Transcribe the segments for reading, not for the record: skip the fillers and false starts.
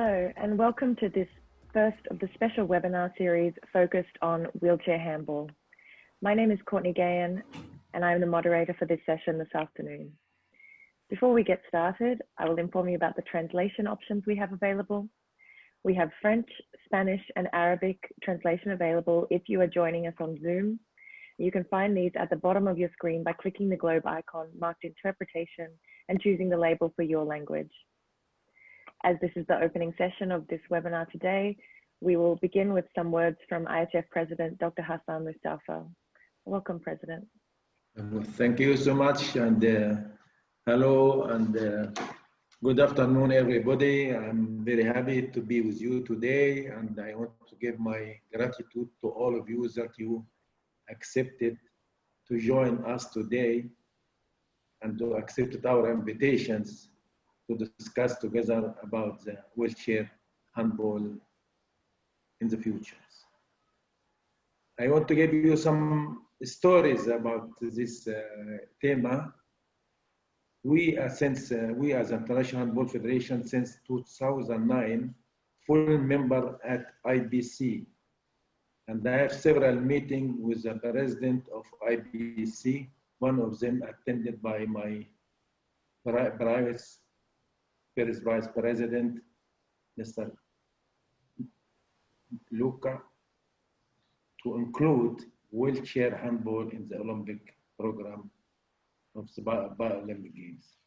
Hello, and welcome to this first of the special webinar series focused on wheelchair handball. My name is Courtney Gahan, and I'm the moderator for this session this afternoon. Before we get started, I will inform you about the translation options we have available. We have French, Spanish, and Arabic translation available if you are joining us on Zoom. You can find these at the bottom of your screen by clicking the globe icon marked Interpretation and choosing the label for your language. As this is the opening session of this webinar today, we will begin with some words from IHF President Dr. Hassan Mustafa. Welcome, President. Thank you so much, and hello and good afternoon, everybody. I'm very happy to be with you today, and I want to give my gratitude to all of you that you accepted to join us today and to accept our invitations to discuss together about the wheelchair handball in the future. I want to give you some stories about this theme. We as International Handball Federation since 2009, full member at IBC, and I have several meetings with the president of IBC. One of them attended by my First Vice President, Mr. Luca, to include wheelchair handball in the Olympic program of the Paralympic Games.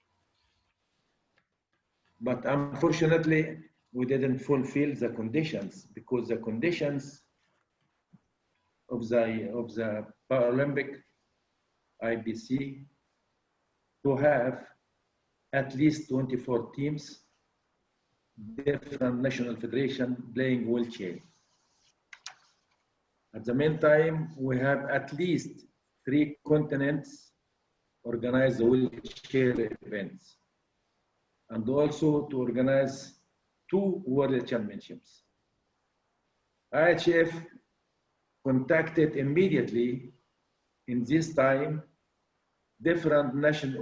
But unfortunately, we didn't fulfill the conditions because the conditions of the Paralympic IBC to have at least 24 teams, different national federation playing wheelchair. At the meantime, we have at least 3 continents organize the wheelchair events, and also to organize 2 world championships. IHF contacted immediately in this time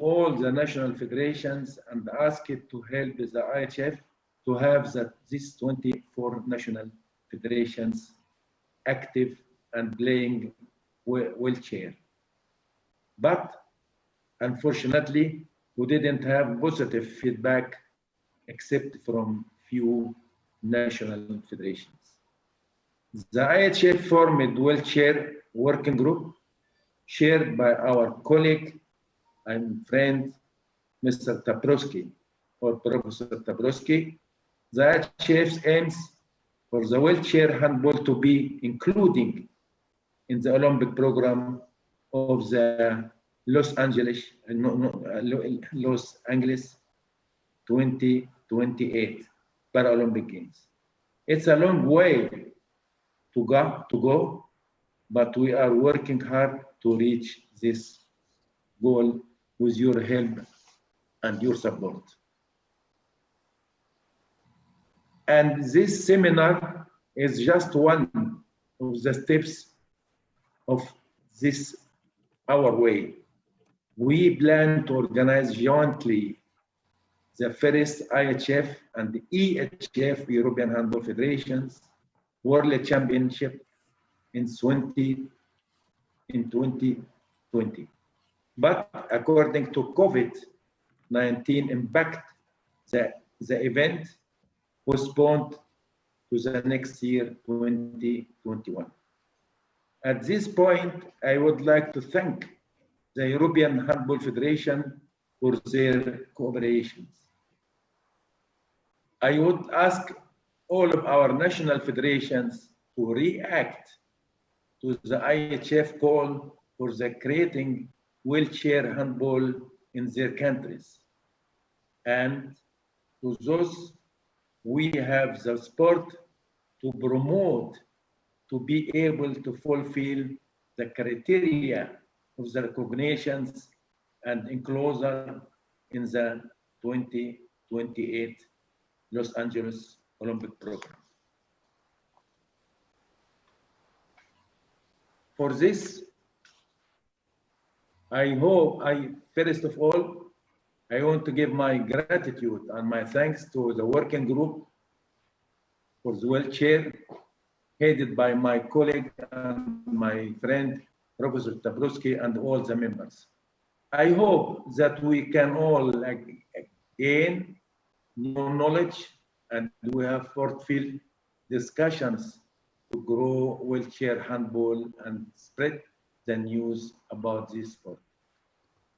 all the national federations and asked it to help the IHF to have these 24 national federations active and playing wheelchair. But unfortunately, we didn't have positive feedback except from few national federations. The IHF formed wheelchair working group chaired by our colleague and friend, Mr. Tabrowski, or Professor Tabrowski. The IHF aims for the wheelchair handball to be including in the Olympic program of the Los Angeles 2028 Paralympic Games. It's a long way to go, but we are working hard to reach this goal with your help and your support. And this seminar is just one of the steps of this our way. We plan to organize jointly the first IHF and the EHF European Handball Federations World Championship in 2020. But according to COVID-19 impact, the event postponed to the next year, 2021. At this point, I would like to thank the European Handball Federation for their cooperation. I would ask all of our national federations to react to the IHF call for the creating wheelchair handball in their countries. And to those we have the support to promote, to be able to fulfill the criteria of the recognitions and inclusion in the 2028 Los Angeles Olympic program. For this, first of all, I want to give my gratitude and my thanks to the working group for the wheelchair, headed by my colleague and my friend, Professor Tabrowski, and all the members. I hope that we can all gain new knowledge and we have fruitful discussions to grow wheelchair handball and spread the news about this sport.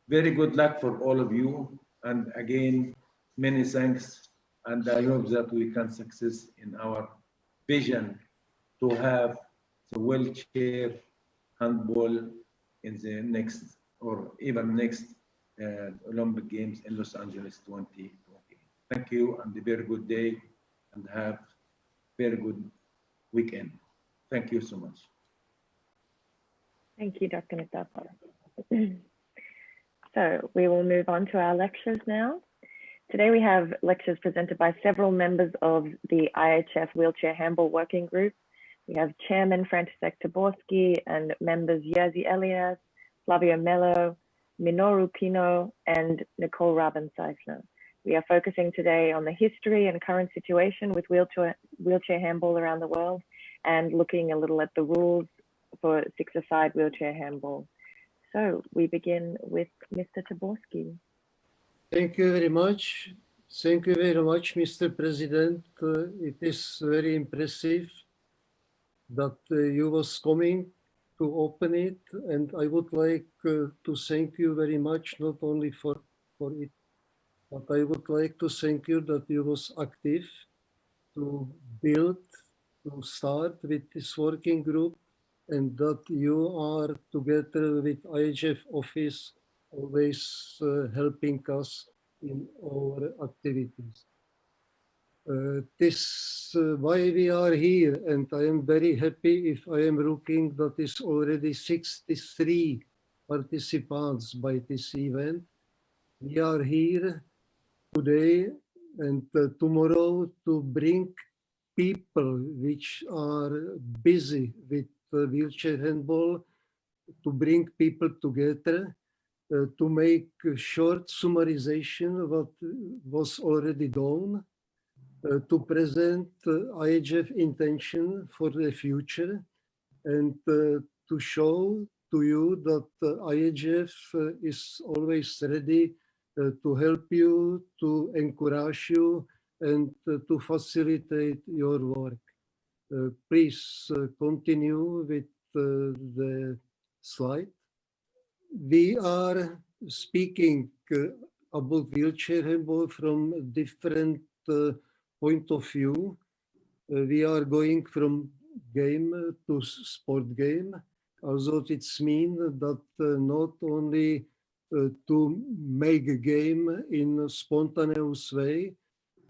Very good luck for all of you. And again, many thanks. And I hope that we can success in our vision to have the wheelchair handball in the next or even next Olympic Games in Los Angeles 2020. Thank you and a very good day and have very good weekend. Thank you so much. Thank you, Dr. Mustafa. So we will move on to our lectures now. Today we have lectures presented by several members of the IHF Wheelchair Handball Working Group. We have Chairman František Taborski and members Jerzy Elias, Flavio Mello, Minoru Pino, and Nicole Rabin-Seifner. We are focusing today on the history and current situation with wheelchair handball around the world and looking a little at the rules for six-a-side wheelchair handball. So we begin with Mr. Taborski. Thank you very much. Thank you very much, Mr. President. It is very impressive that you was coming to open it, and I would like to thank you very much, not only for it, but I would like to thank you that you was active to build, to start with this working group, and that you are together with IHF office always helping us in our activities. This why we are here, and I am very happy if I am looking that is already 63 participants by this event. We are here today and tomorrow to bring people which are busy with wheelchair handball, to bring people together, to make a short summarization of what was already done, to present IHF intention for the future, and to show to you that IHF is always ready to help you, to encourage you, and to facilitate your work. Please continue with the slide. We are speaking about wheelchair handball from different point of view. We are going from game to sport game. Also, it's mean that not only to make a game in a spontaneous way,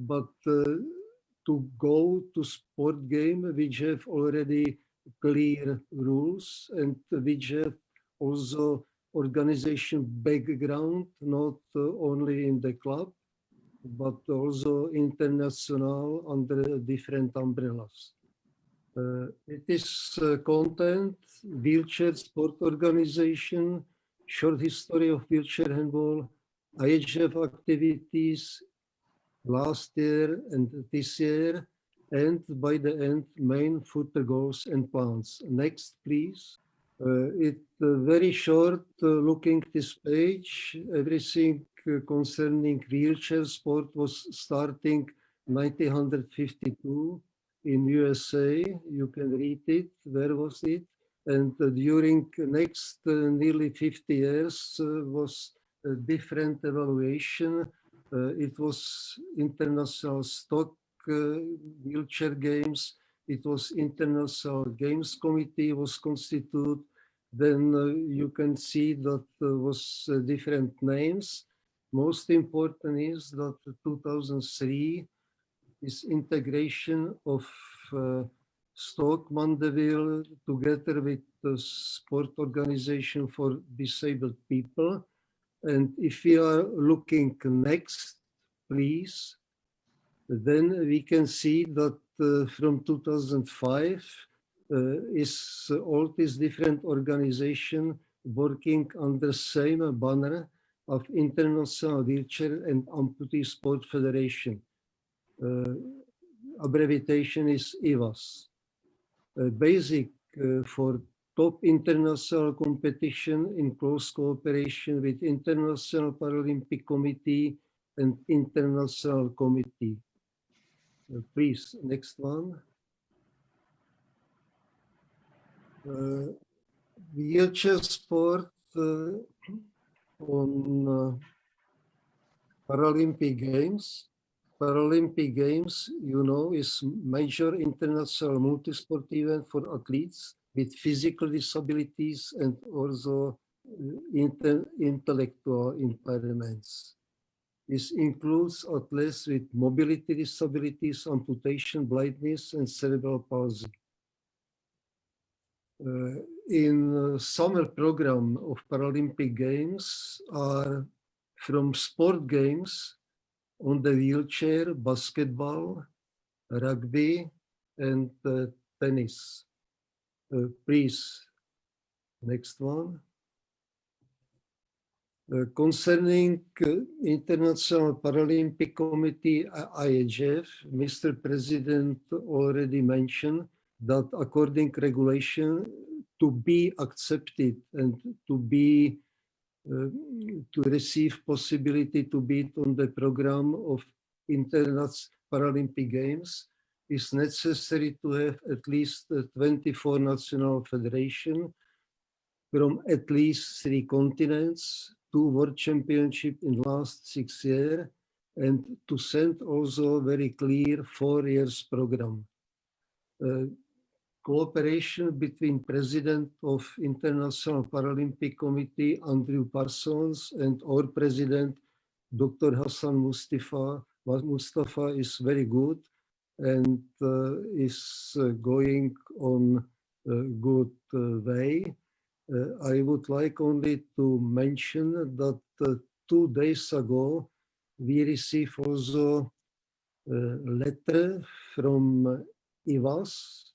but to go to sport game which have already clear rules and which have also organization background, not only in the club, but also international under different umbrellas. It is content, wheelchair sport organization, short history of wheelchair handball, IHF activities last year and this year, and by the end, main future goals and plans. Next, please. It's very short looking this page. Everything concerning wheelchair sport was starting 1952 in USA. You can read it. Where was it? And during next nearly 50 years was a different evaluation. It was International Stock Wheelchair Games. It was International Games Committee was constituted. Then you can see that was different names. Most important is that 2003 is integration of Stoke Mandeville together with the sport organization for disabled people. And if we are looking next, please, then we can see that from 2005 is all these different organizations working under the same banner of International Wheelchair and Amputee Sport Federation. abbreviation is IVAS. Basic for top international competition in close cooperation with International Paralympic Committee and International Committee. Please, next one. Wheelchair sport on Paralympic Games. Paralympic Games, you know, is major international multi-sport event for athletes with physical disabilities and also intellectual impairments. This includes athletes with mobility disabilities, amputation, blindness, and cerebral palsy. In summer program of Paralympic Games are from sport games on the wheelchair, basketball, rugby, and tennis. Please, next one. Concerning International Paralympic Committee, IHF, Mr. President already mentioned that according regulation, to be accepted and to be to receive possibility to be on the program of International Paralympic Games is necessary to have at least 24 national federations from at least 3 continents, 2 world championships in last 6 years, and to send also very clear 4 years program. Cooperation between President of International Paralympic Committee, Andrew Parsons, and our President, Dr. Hassan Mustafa is very good and is going on a good way. I would like only to mention that 2 days ago, we received also a letter from IVAS.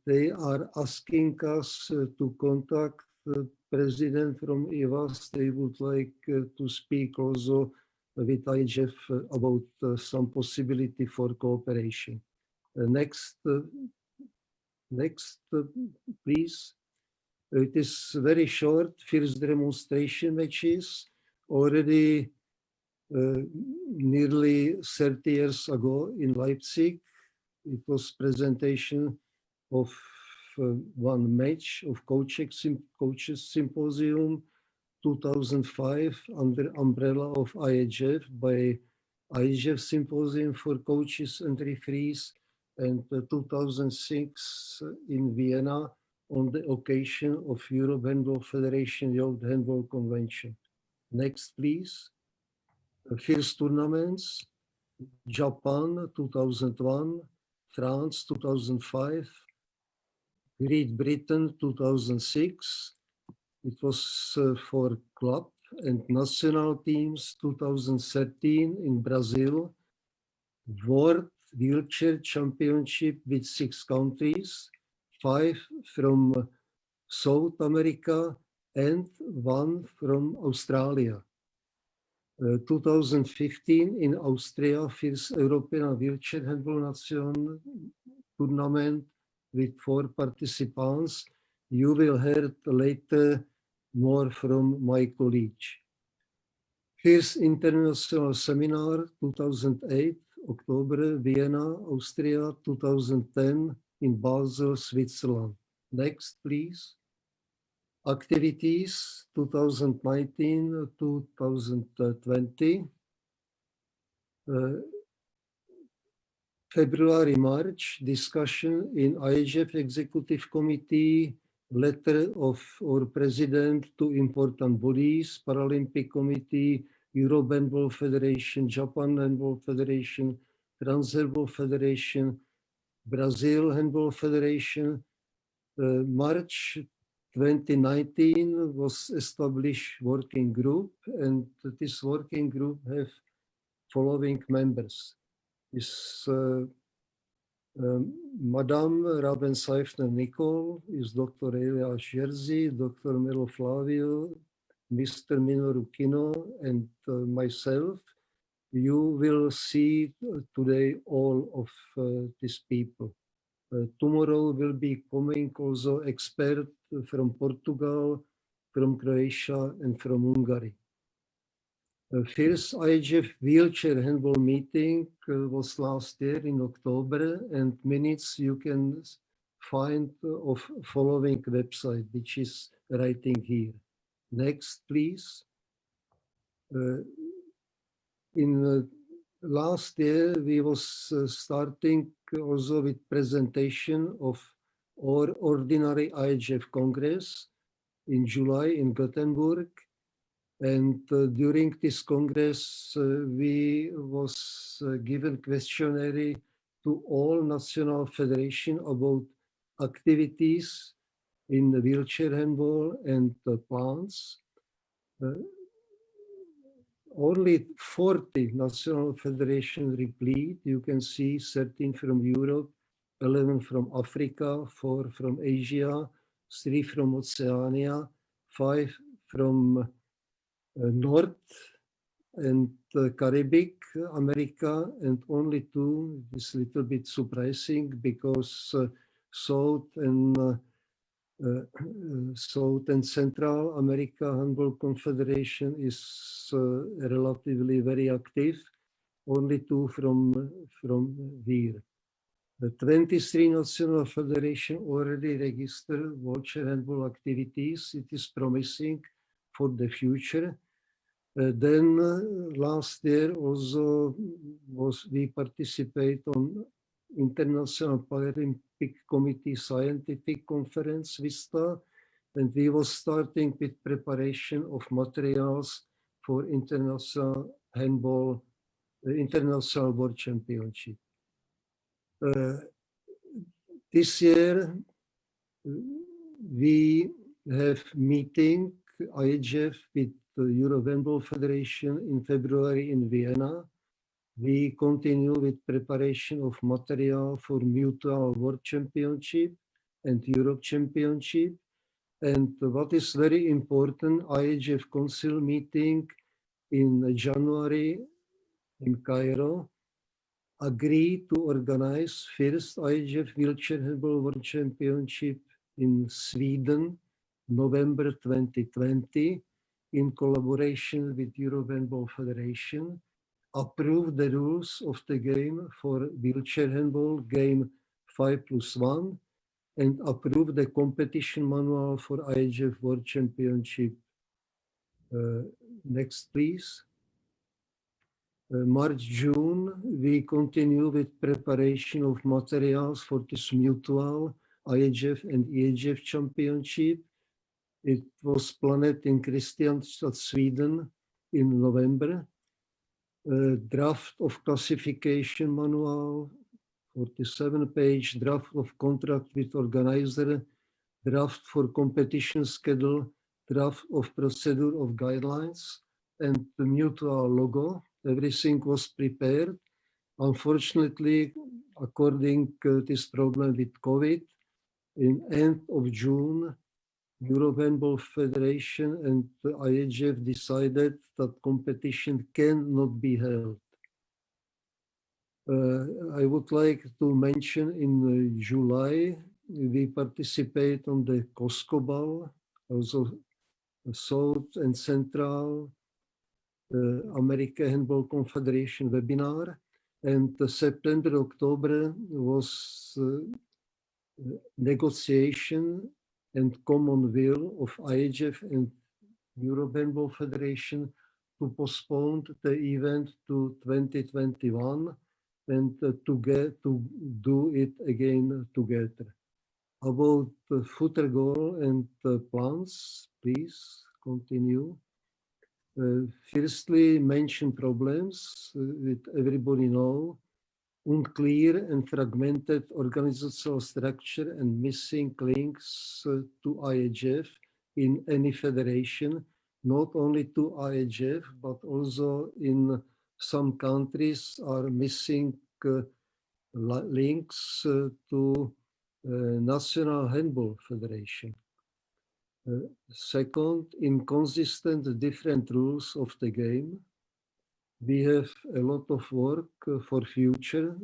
They are asking us to contact the president from IVAS. They would like to speak also with IHF about some possibility for cooperation. Next, please. It is very short. First demonstration matches already nearly 30 years ago in Leipzig. It was presentation of 1 match of coaches symposium, 2005 under umbrella of IHF by IHF symposium for coaches and referees, and 2006 in Vienna on the occasion of Europe Handball Federation Youth Handball Convention. Next, please. First tournaments, Japan 2001, France 2005, Great Britain 2006. It was for club and national teams 2013 in Brazil. World Wheelchair Championship with 6 countries, 5 from South America and 1 from Australia. 2015 in Austria, first European Wheelchair Handball Nation tournament with 4 participants. You will hear later more from my colleague. First international seminar, 2008, October, Vienna, Austria, 2010 in Basel, Switzerland. Next, please. Activities 2019-2020. February, March, discussion in IHF Executive Committee, letter of our president to important bodies, Paralympic Committee, Europe Handball Federation, Japan Handball Federation, France Handball Federation, Brazil Handball Federation. March 2019 was established working group, and this working group have following members. Is Madame Raben-Seifner-Nicole, is Dr. Elia Scherzi, Dr. Melo Flavio, Mr. Minoru Kino, and myself. You will see today all of these people. Tomorrow will be coming also expert from Portugal, from Croatia, and from Hungary. The first IHF wheelchair handball meeting was last year in October, and minutes you can find of following website, which is writing here. Next, please. In last year, we was starting also with presentation of our ordinary IHF Congress in July in Gothenburg. And during this Congress, we was given questionnaire to all national federation about activities in the wheelchair handball and plans. Only 40 national federations replied. You can see 13 from Europe, 11 from Africa, 4 from Asia, 3 from Oceania, 5 from North and Caribbean America, and only 2 is a little bit surprising because South and Central America Handball Confederation is relatively very active. Only 2 from here. The 23 national federation already registered wheelchair handball activities. It is promising for the future. Then last year also we participate on International Paralympic Committee Scientific Conference, VISTA, and we was starting with preparation of materials for International Handball, International World Championship. This year we have meeting IHF with the Euro Handball Federation in February in Vienna. We continue with preparation of material for Mutual World Championship and Europe Championship. And what is very important, IHF Council meeting in January in Cairo agreed to organize first IHF Wheelchair Handball World Championship in Sweden, November 2020, in collaboration with Euro Handball Federation, approve the rules of the game for wheelchair handball, game 5+1, and approve the competition manual for IHF World Championship. Next, please. March, June, we continue with preparation of materials for this mutual IHF and EHF championship. It was planned in Kristianstad, Sweden in November. Draft of classification manual, 47-page, draft of contract with organizer, draft for competition schedule, draft of procedure of guidelines, and the mutual logo. Everything was prepared. Unfortunately, according to this problem with COVID, in end of June, Euro Handball Federation and the IHF decided that competition cannot be held. I would like to mention in July, we participate on the COSCOBAL, also South and Central America Handball Confederation webinar. And September, October was negotiation and common will of IHF and Euro Handball Federation to postpone the event to 2021 and to do it again together. About the footer goal and the plans, please continue. Firstly, mention problems that everybody know. Unclear and fragmented organizational structure and missing links to IHF in any federation, not only to IHF, but also in some countries are missing links to National Handball Federation. Second, inconsistent different rules of the game. We have a lot of work for future.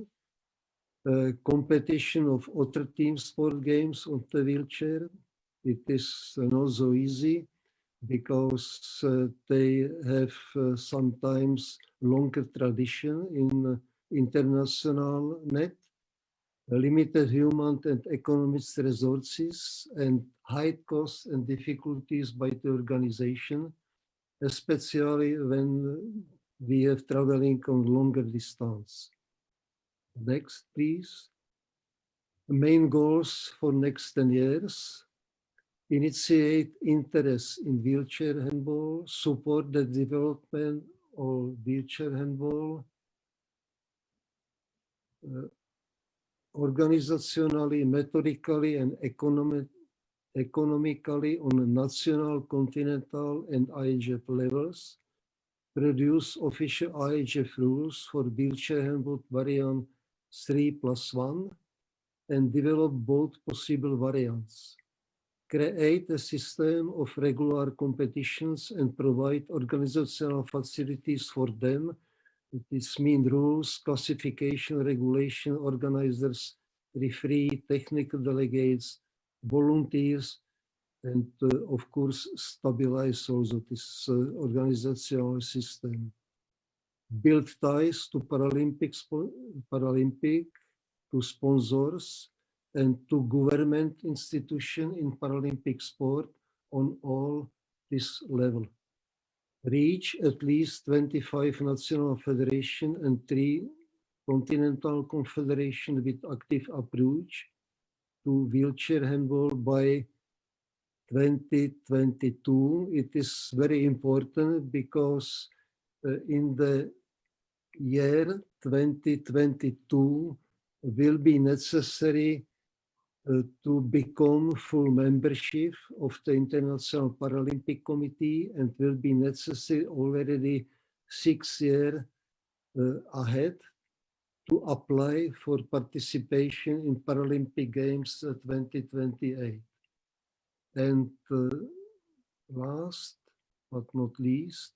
Competition of other team sport games on the wheelchair. It is not so easy because they have sometimes longer tradition in international net, limited human and economic resources, and high costs and difficulties by the organization, especially when we have traveling on longer distance. Next, please. Main goals for next 10 years. Initiate interest in wheelchair handball, support the development of wheelchair handball, organizationally, methodically, and economically on national, continental, and IHF levels, produce official IHF rules for wheelchair handball variant 3+1, and develop both possible variants. Create a system of regular competitions and provide organizational facilities for them. This means rules, classification, regulation, organizers, referee, technical delegates, volunteers, and of course, stabilize also this organizational system. Build ties to Paralympic, to sponsors, and to government institution in Paralympic sport on all this level. Reach at least 25 national federation and 3 continental confederation with active approach to wheelchair handball by 2022. It is very important because in the year 2022 will be necessary to become full membership of the International Paralympic Committee, and will be necessary already 6 years ahead to apply for participation in Paralympic Games 2028. And last but not least,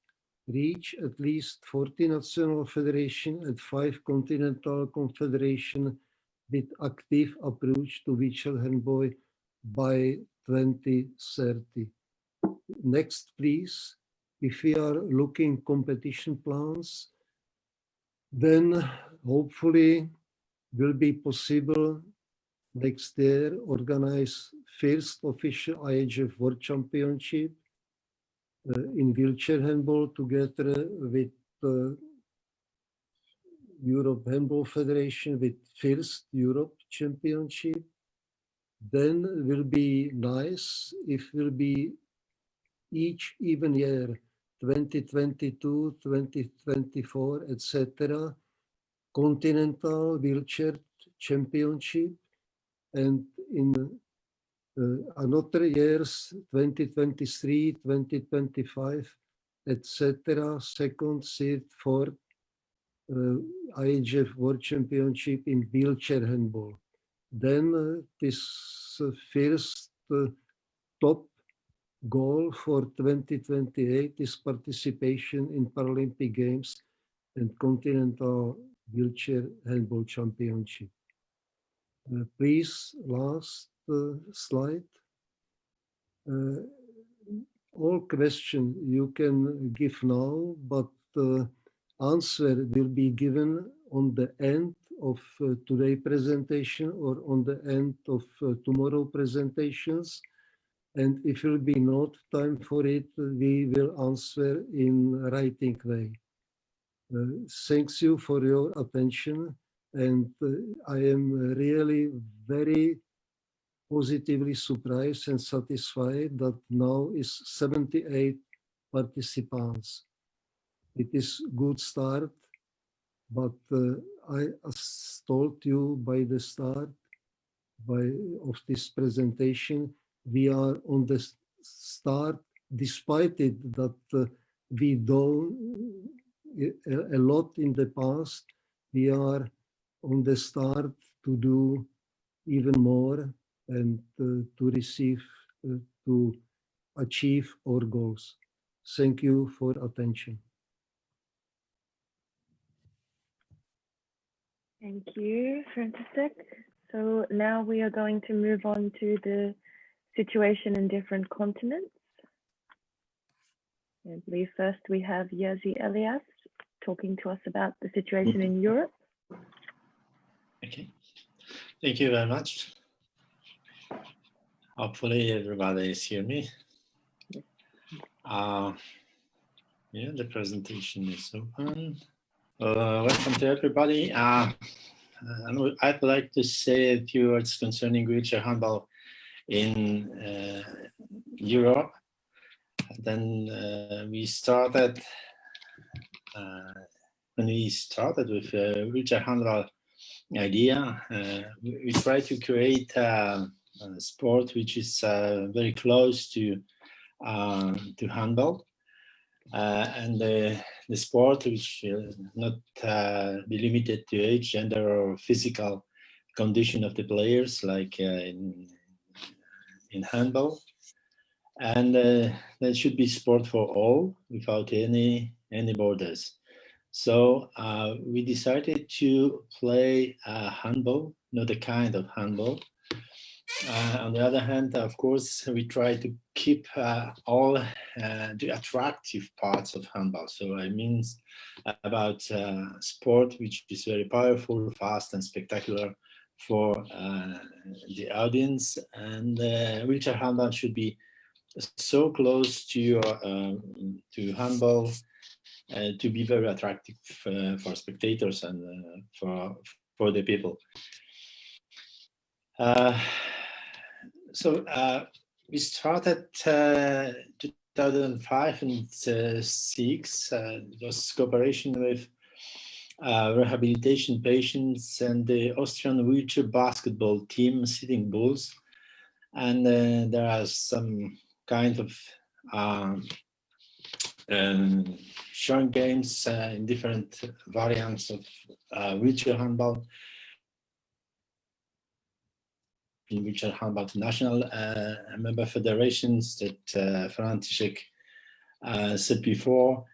reach at least 40 national federation and 5 continental confederation with active approach to wheelchair handball by 2030. Next, please. If we are looking competition plans, then hopefully will be possible next year organize first official IHF World Championship in wheelchair handball together with Europe Handball Federation with first Europe Championship. Then will be nice if will be each even year 2022, 2024, etc. Continental Wheelchair Championship, and in another years 2023, 2025, etc. Second, third, fourth IHF World Championship in wheelchair handball. Then this first top goal for 2028 is participation in Paralympic Games and Continental Wheelchair Handball Championship. Please, last slide. All questions you can give now, but answer will be given on the end of today's presentation or on the end of tomorrow presentations. And if there will be not time for it, we will answer in writing way. Thanks you for your attention. And I am really very positively surprised and satisfied that now is 78 participants. It is good start, but I told you by the start of this presentation, we are on the start, despite it that we done a lot in the past, we are on the start to do even more and to receive, to achieve our goals. Thank you for attention. Thank you, František. So now we are going to move on to the situation in different continents. I believe first we have Jerzy Elias talking to us about the situation in Europe. Okay, thank you very much. Hopefully everybody hear me. Yeah, the presentation is open. Welcome to everybody. I'd like to say a few words concerning wheelchair handball in Europe. Then we started when we started with wheelchair handball idea. We try to create a sport which is very close to handball, and the sport which not be limited to age, gender, or physical condition of the players, like in handball. And there should be sport for all without any borders. So we decided to play handball, not a kind of handball. On the other hand, of course, we try to keep all the attractive parts of handball. So I mean about sport which is very powerful, fast, and spectacular for the audience. And wheelchair handball should be so close to handball to be very attractive for spectators and for the people. So we started 2005 and 2006. It was cooperation with rehabilitation patients and the Austrian wheelchair basketball team, Sitting Bulls. And there are some kind of showing games in different variants of wheelchair handball. In wheelchair handball national member federations that František said before.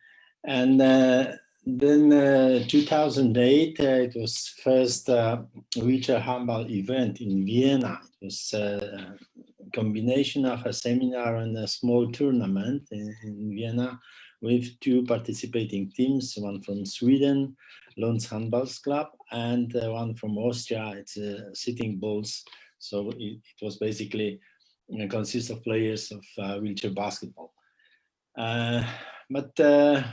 And then 2008, it was first wheelchair handball event in Vienna. It was a combination of a seminar and a small tournament in Vienna with two participating teams, one from Sweden, Lunds Handballs Club, and one from Austria, it's Sitting Bulls. So it was basically consists of players of wheelchair basketball. But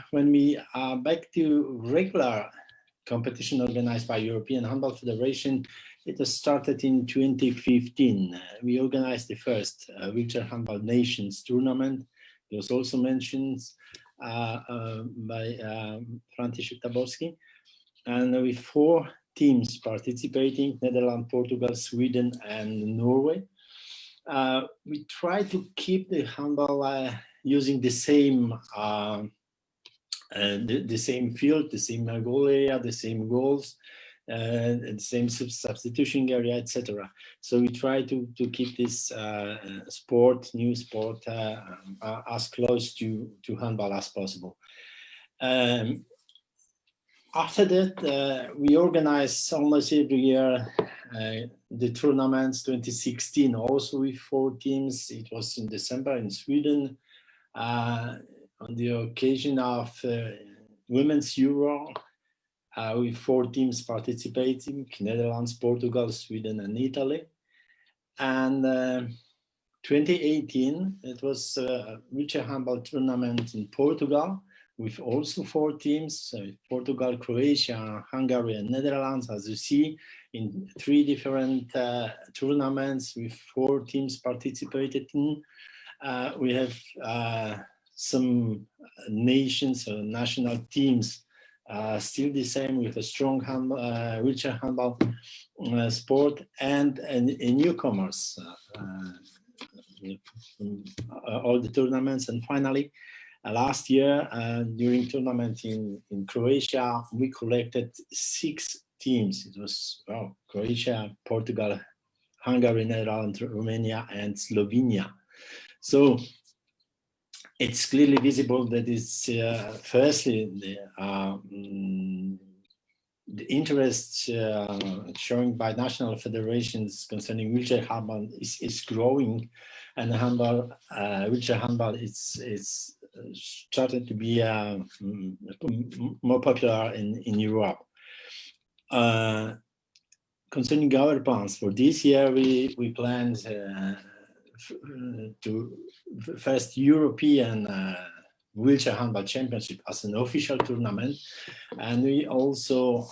when we are back to regular competition organized by European Handball Federation, it was started in 2015. We organized the first wheelchair handball nations tournament. It was also mentioned by František Táborský, and with 4 teams participating: Netherlands, Portugal, Sweden, and Norway. We try to keep the handball using the same field, the same goal area, the same goals, the same substitution area, etc. So we try to keep this new sport as close to handball as possible. After that, we organize almost every year the tournaments. 2016 also with 4 teams. It was in December in Sweden on the occasion of Women's Euro with 4 teams participating: Netherlands, Portugal, Sweden, and Italy. And 2018, it was a wheelchair handball tournament in Portugal with also 4 teams, Portugal, Croatia, Hungary, and Netherlands, as you see, in 3 different tournaments with 4 teams participated in. We have some nations or national teams still the same, with a strong wheelchair handball sport, and newcomers all the tournaments. And finally, last year, during tournament in Croatia, we collected 6 teams. It was Croatia, Portugal, Hungary, Netherlands, Romania, and Slovenia. So it's clearly visible that it's firstly the interest shown by national federations concerning wheelchair handball is growing, and wheelchair handball is started to be more popular in Europe. Concerning our plans for this year, we planned to first European wheelchair handball championship as an official tournament, and we also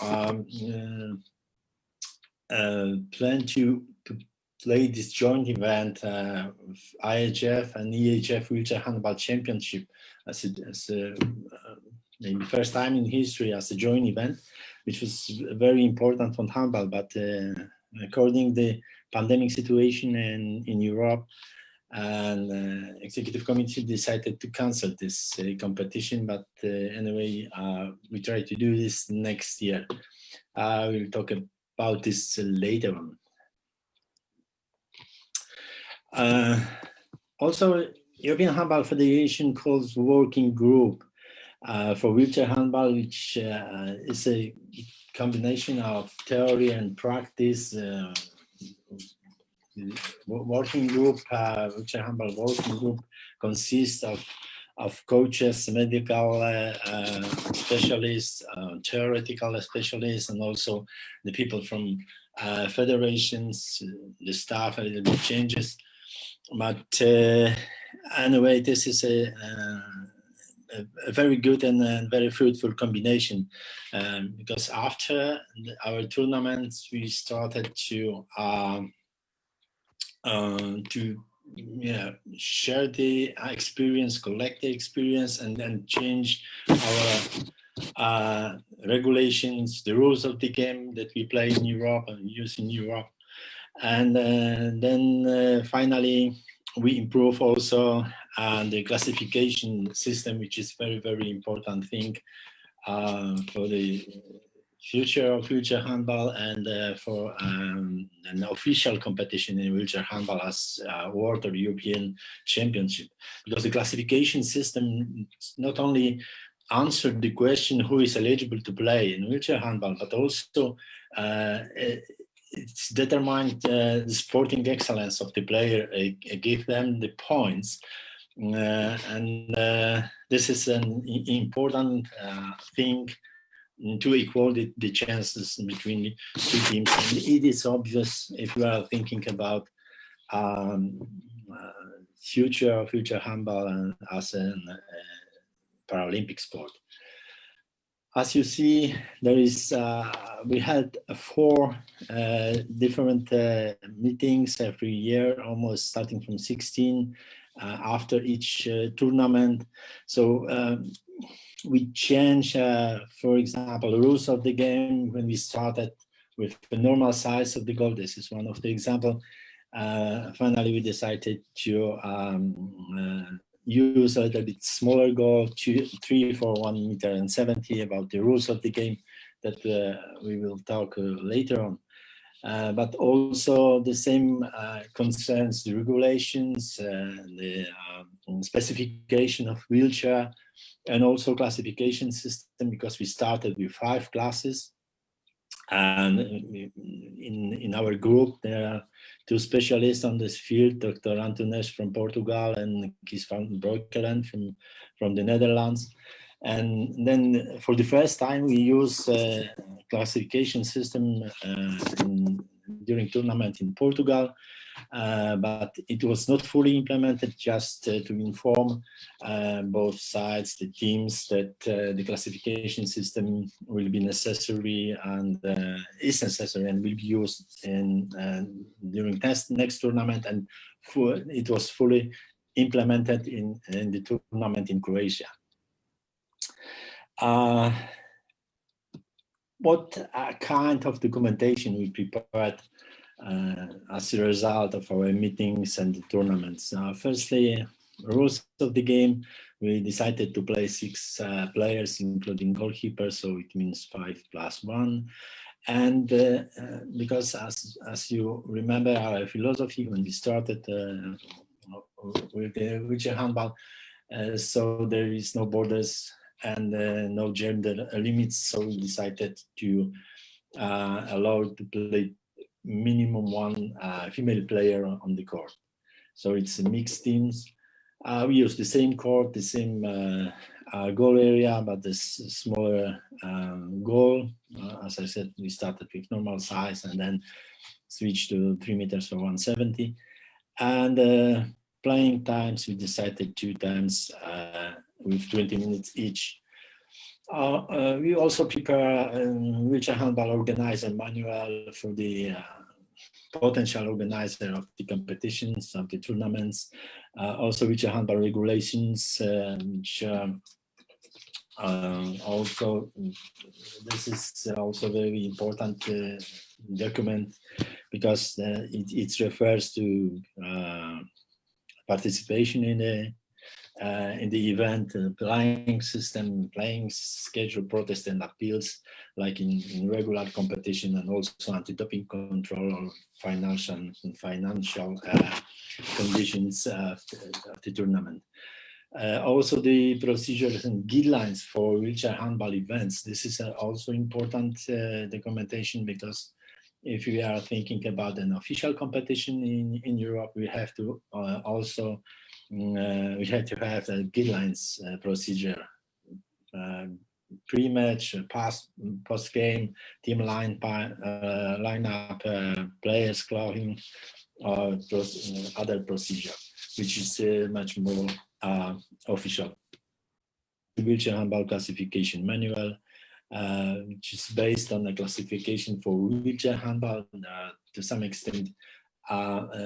plan to play this joint event of IHF and EHF wheelchair handball championship as a maybe first time in history as a joint event, which was very important for handball. But according to the pandemic situation in Europe, and executive committee decided to cancel this competition. But anyway, we try to do this next year. We'll talk about this later on. Also, European Handball Federation calls working group for wheelchair handball, which is a combination of theory and practice. Working group, wheelchair handball working group consists of coaches, medical specialists, theoretical specialists, and also the people from federations. The staff a little bit changes, but anyway, this is a very good and very fruitful combination, because after our tournaments we started to share the experience, collect the experience, and then change our regulations, the rules of the game that we play in Europe and use in Europe. And then finally we improve also the classification system, which is very, very important thing for the future of wheelchair handball, and for an official competition in wheelchair handball as World or European Championship. Because the classification system not only answered the question who is eligible to play in wheelchair handball, but also it's determined the sporting excellence of the player, give them the points. And this is an important thing to equal the chances between the two teams. And it is obvious if you are thinking about future handball as a Paralympic sport. As you see, there is we had 4 different meetings every year, almost starting from 16 after each tournament. So we change, for example, the rules of the game. When we started with the normal size of the goal, this is one of the examples. Finally, we decided to use a little bit smaller goal, 3 for 1 meter and 70, about the rules of the game that we will talk later on. But also the same concerns the regulations, the specification of wheelchair, and also classification system, because we started with 5 classes. And in our group, there are 2 specialists on this field, Dr. Antunes from Portugal and Kees van Breukelen from the Netherlands. And then for the first time, we use a classification system during tournament in Portugal, but it was not fully implemented, just to inform both sides, the teams, that the classification system will be necessary and is necessary and will be used in during next tournament, and it was fully implemented in the tournament in Croatia. What kind of documentation we prepared as a result of our meetings and the tournaments? Firstly, rules of the game. We decided to play 6 players, including goalkeeper, so it means 5 + 1. And because as you remember our philosophy when we started with the wheelchair handball, so there is no borders and no gender limits. So we decided to allow to play minimum one female player on the court. So it's a mixed teams. We use the same court, the same goal area, but this smaller goal. As I said, we started with normal size and then switched to 3 meters for 170. And playing times, we decided 2 times with 20 minutes each. We also prepare a wheelchair handball organizer manual for the potential organizer of the competitions, of the tournaments, also wheelchair handball regulations, which also, this is also very important document because it refers to participation in the event, playing system, playing schedule, protest and appeals, like in regular competition, and also anti-doping control or financial conditions of the tournament. Also the procedures and guidelines for wheelchair handball events. This is also important documentation, because if we are thinking about an official competition in Europe, we have to also we have to have a guidelines procedure, pre-match, post-game, team lineup, players, clothing, or other procedure, which is much more official. The wheelchair handball classification manual, which is based on a classification for wheelchair handball, to some extent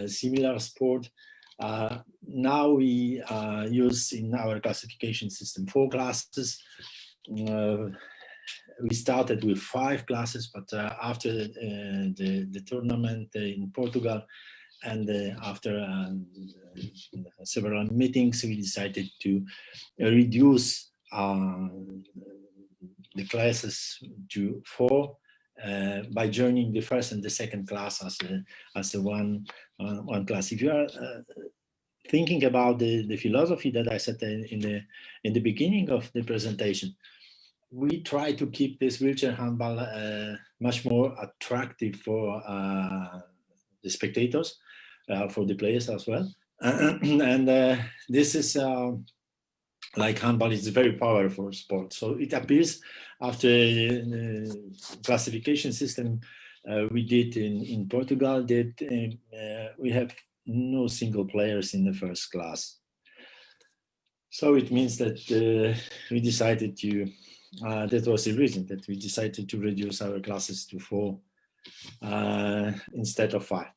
similar sport. Now we use in our classification system 4 classes. We started with 5 classes, but after the tournament in Portugal, and after several meetings, we decided to reduce the classes to 4 by joining the first and the second class as a one class. If you are thinking about the philosophy that I said in the beginning of the presentation, we try to keep this wheelchair handball much more attractive for the spectators, for the players as well. And this is like handball is a very powerful sport. So it appears after the classification system we did in Portugal that we have no single players in the first class. So it means that we decided to, that was the reason that we decided to reduce our classes to 4 instead of 5.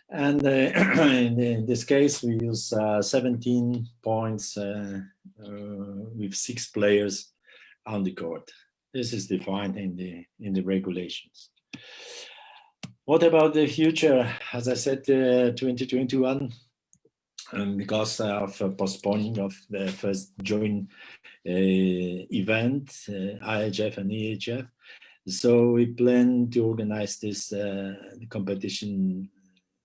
And in this case, we use 17 points with 6 players on the court. This is defined in the regulations. What about the future? As I said, 2021, because of postponing of the first joint event, IHF and EHF. So we plan to organize this competition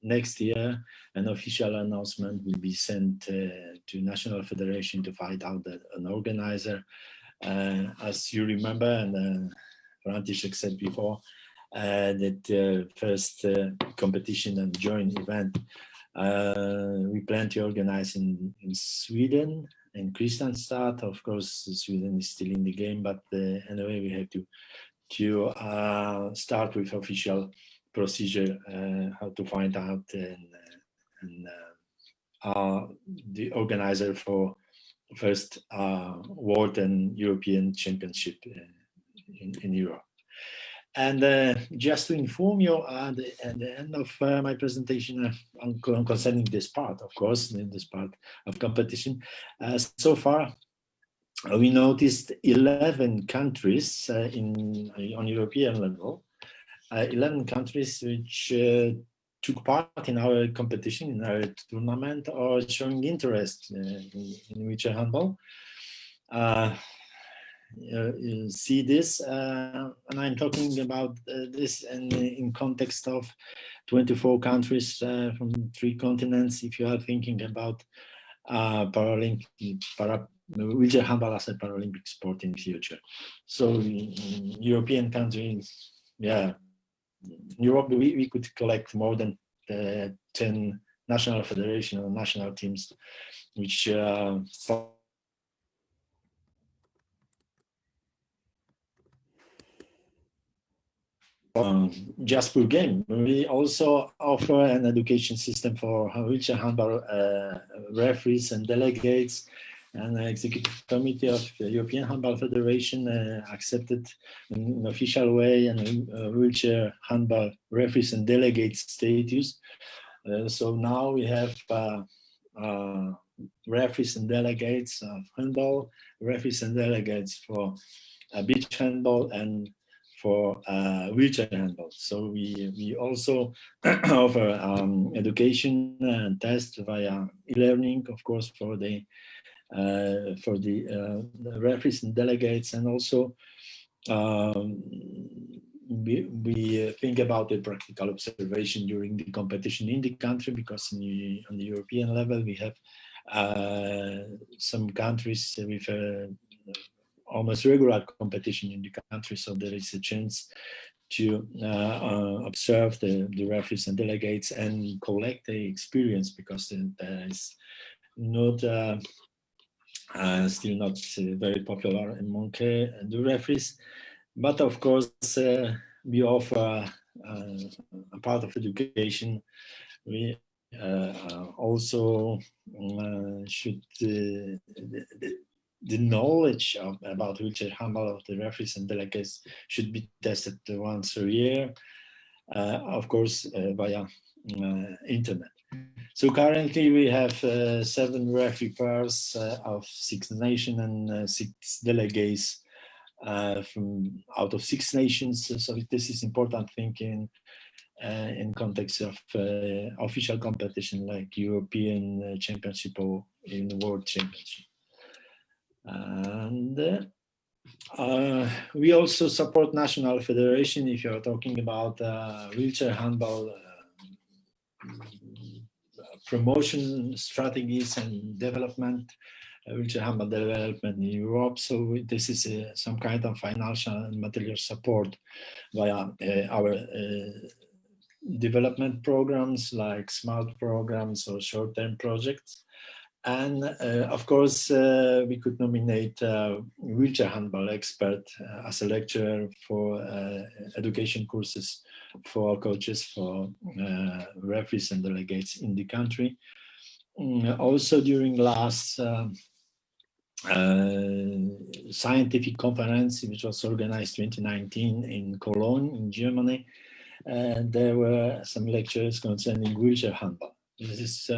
next year. An official announcement will be sent to National Federation to find out an organizer. As you remember, and František said before, that first competition and joint event we plan to organize in Sweden, in Kristianstad. Of course, Sweden is still in the game, but anyway, we have to start with official procedure, how to find out and the organizer for first World and European Championship in Europe. And just to inform you at the end of my presentation concerning this part, of course, this part of competition, so far we noticed 11 countries on European level, 11 countries which took part in our competition, in our tournament, or showing interest in wheelchair handball. You see this, and I'm talking about this in context of 24 countries from 3 continents. If you are thinking about wheelchair handball as a Paralympic sport in the future. So in European countries, yeah, Europe, we could collect more than 10 national federation or national teams, which just per game. We also offer an education system for wheelchair handball referees and delegates, and the executive committee of the European Handball Federation accepted in an official way and wheelchair handball referees and delegates status. So now we have referees and delegates of handball, referees and delegates for beach handball, and for wheelchair handball. So we also offer education and tests via e-learning, of course, for the referees and delegates, and also we think about the practical observation during the competition in the country, because on the European level we have some countries with almost regular competition in the country, so there is a chance to observe the referees and delegates and collect the experience, because there is not still not very popular among the referees. But of course, we offer a part of education. We also should the knowledge about wheelchair handball of the referees and delegates should be tested once a year, of course, via internet. So currently we have 7 referee pairs of 6 nations and 6 delegates from out of 6 nations. So this is important thing in context of official competition like European Championship or in the World Championship. And we also support national federation. If you are talking about wheelchair handball promotion strategies and development, wheelchair handball development in Europe. So this is some kind of financial and material support via our development programs like SMART programs or short-term projects. And of course, we could nominate wheelchair handball expert as a lecturer for education courses for coaches, for referees and delegates in the country. Also during last scientific conference, which was organized 2019 in Cologne in Germany, there were some lectures concerning wheelchair handball. This is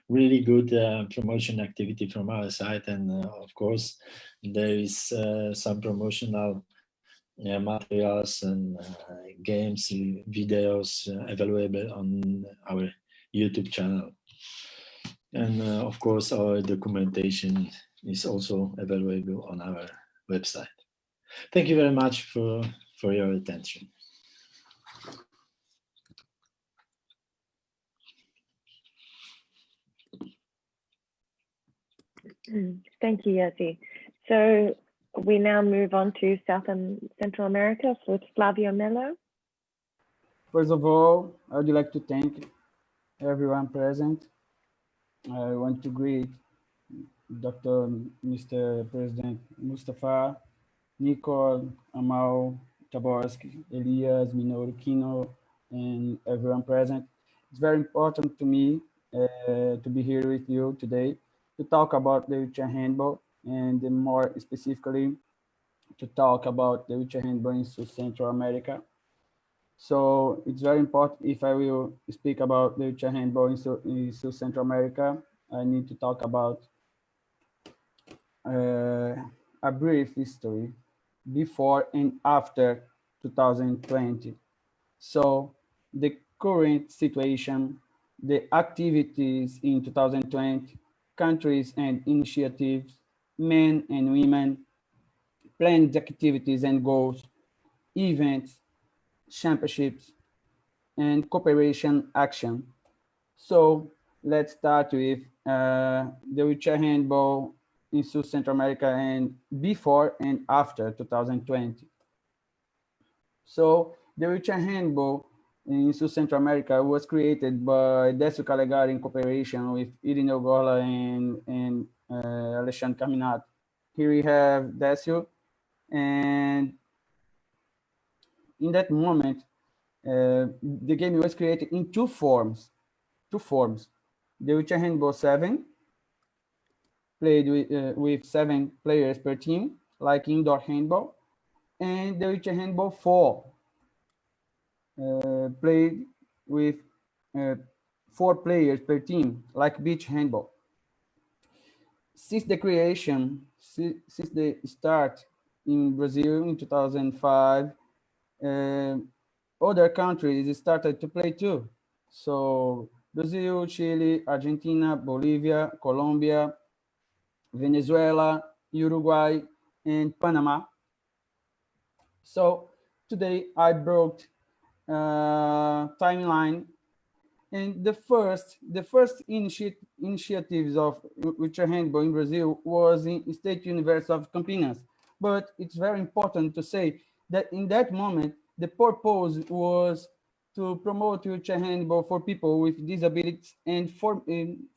really good promotion activity from our side, and of course there is some promotional materials and games, videos available on our YouTube channel, and of course our documentation is also available on our website. Thank you very much for your attention. Thank you, Jerzy. So we now move on to South and Central America with Flavio Melo. First of all, I would like to thank everyone present. I want to greet Dr. Mr. President Mustafa, Nicole, Amal, Taborski, Elias, Minoru, Kino, and everyone present. It's very important to me to be here with you today to talk about the wheelchair handball, and more specifically to talk about the wheelchair handball in Central America. So it's very important, if I will speak about the wheelchair handball in Central America, I need to talk about a brief history before and after 2020. So the current situation, the activities in 2020, countries and initiatives, men and women, planned activities and goals, events, championships, and cooperation action. So let's start with the wheelchair handball in South Central America and before and after 2020. So the wheelchair handball in South Central America was created by Décio Calegari in cooperation with Irineu Gorla and Alexandre Carminato. Here we have Décio, and in that moment, the game was created in two forms. The wheelchair handball 7, played with 7 players per team, like indoor handball, and the wheelchair handball 4, played with 4 players per team, like beach handball. Since the creation, since the start in Brazil in 2005, other countries started to play too. So Brazil, Chile, Argentina, Bolivia, Colombia, Venezuela, Uruguay, and Panama. So today I brought timeline, and the first initiatives of wheelchair handball in Brazil was in State University of Campinas. But it's very important to say that in that moment, the purpose was to promote wheelchair handball for people with disabilities and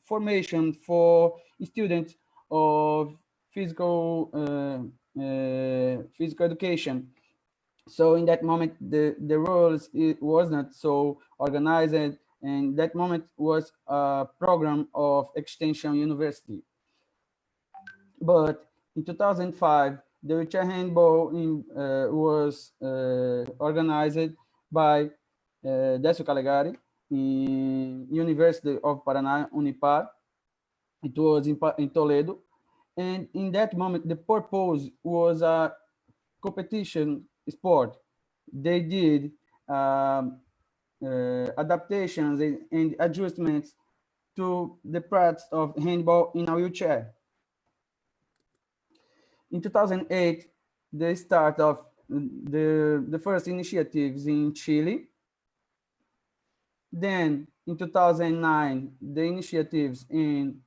formation for students of physical education. So in that moment, the roles, it was not so organized, and that moment was a program of Extension University. But in 2005, the wheelchair handball was organized by Décio Calegari in University of Paraná, Unipar. It was in Toledo. And in that moment, the purpose was a competition sport. They did adaptations and adjustments to the parts of handball in a wheelchair. In 2008, the start of the first initiatives in Chile. Then in 2009, the initiatives in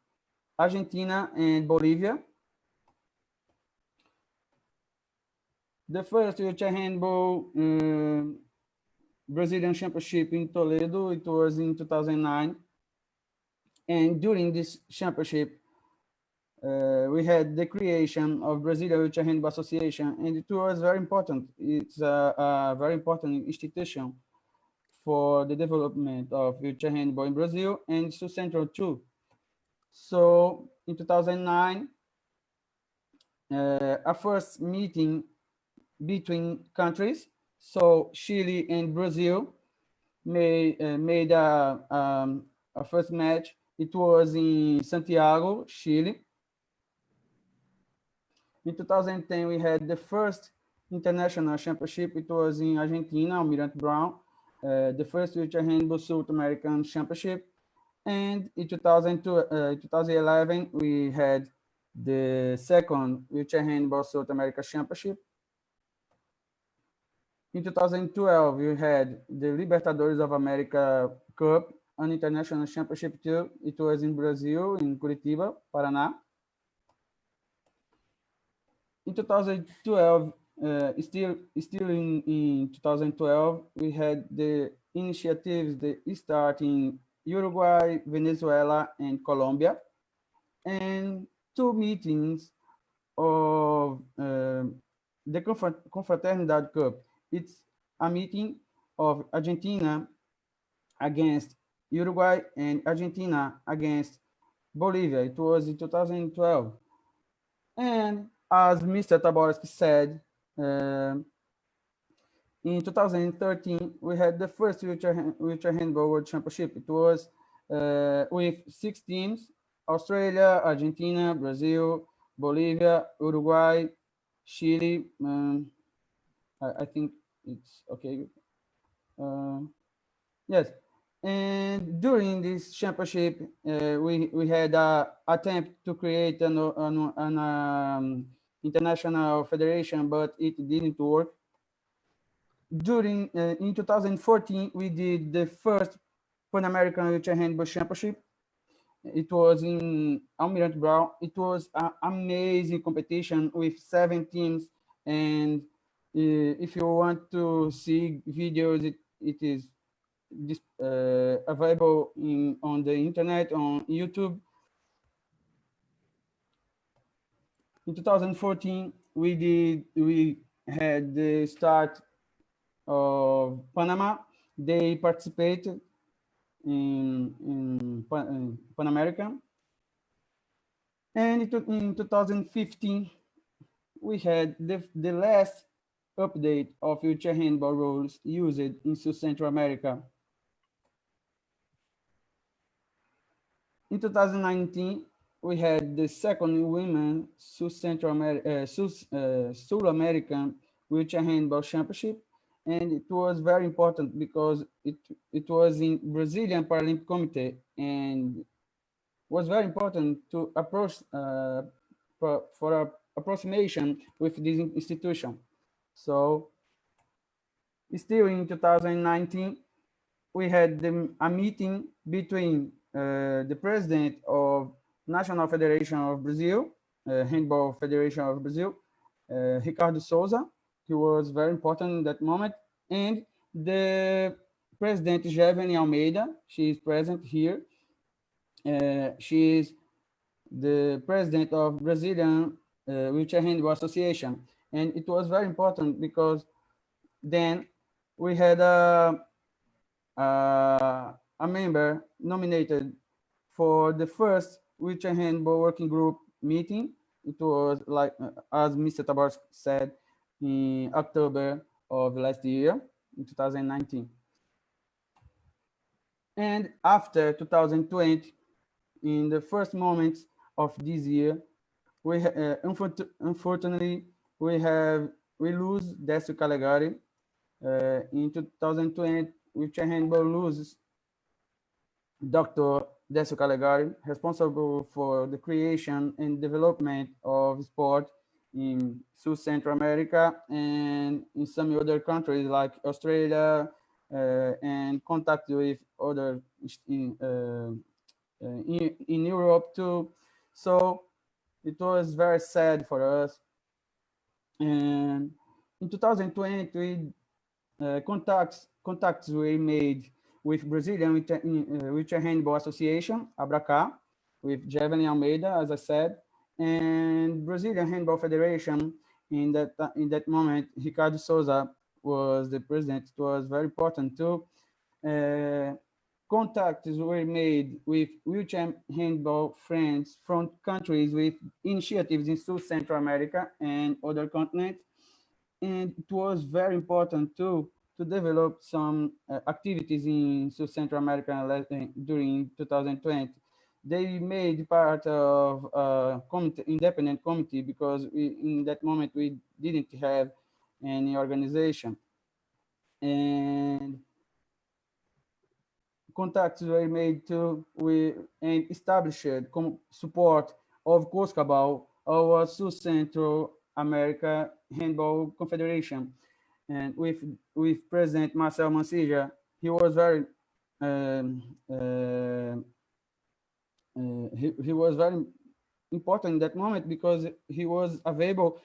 Argentina and Bolivia. The first wheelchair handball Brazilian Championship in Toledo, it was in 2009. And during this championship, we had the creation of Brazilian Wheelchair Handball Association, and it was very important. It's a very important institution for the development of wheelchair handball in Brazil and South Central too. So in 2009, a first meeting between countries, so Chile and Brazil made a first match. It was in Santiago, Chile. In 2010, we had the first international championship. It was in Argentina, Almirante Brown, the first wheelchair handball South American championship. And in 2011, we had the second wheelchair handball South America championship. In 2012, we had the Libertadores of America Cup, an international championship too. It was in Brazil, in Curitiba, Paraná. In 2012, still in 2012, we had the initiatives that start in Uruguay, Venezuela, and Colombia, and 2 meetings of the Confraternidade Cup. It's a meeting of Argentina against Uruguay and Argentina against Bolivia. It was in 2012. And as Mr. Taborski said, in 2013, we had the first wheelchair handball world championship. It was with 6 teams: Australia, Argentina, Brazil, Bolivia, Uruguay, Chile. I think it's okay. Yes. And during this championship, we had an attempt to create an international federation, but it didn't work. In 2014, we did the first Pan American Wheelchair Handball Championship, It was in Almirante Brown. It was an amazing competition with 7 teams. And if you want to see videos, it is available on the internet, on YouTube. In 2014, we had the start of Panama. They participated in Pan American. And in 2015, we had the last update of wheelchair handball rules used in South Central America. In 2019, we had the second Women South American Wheelchair Handball Championship, and it was very important because it was in Brazilian Paralympic Committee, and was very important to approach for a approximation with this institution. So still in 2019, we had a meeting between the president of National Federation of Brazil, Handball Federation of Brazil, Ricardo Souza. He was very important in that moment, and the president Jevene Almeida. She is present here. She is the president of Brazilian Wheelchair Handball Association, and it was very important because then we had a member nominated for the first wheelchair handball working group meeting. It was like, as Mr. Tabarski said, in October of last year, in 2019. And after 2020, in the first moments of this year, we unfortunately we lose Décio Calegari. In 2020, wheelchair handball loses Dr. Décio Calegari, responsible for the creation and development of sport in South Central America and in some other countries like Australia, and contact with other in Europe too. So it was very sad for us. And in 2020, contacts were made with Brazilian Wheelchair Handball Association, ABRACA, with Jevene Almeida, as I said, and Brazilian Handball Federation. In that moment, Ricardo Souza was the president. It was very important too. Contacts were made with wheelchair handball friends from countries with initiatives in South Central America and other continents. And it was very important too to develop some activities in South Central America during 2020. They made part of a independent committee because in that moment we didn't have any organization. And contacts were made to and established support of COSCABAL, our South Central America Handball Confederation, and with President Marcel Mancilla. He was very he was very important in that moment because he was available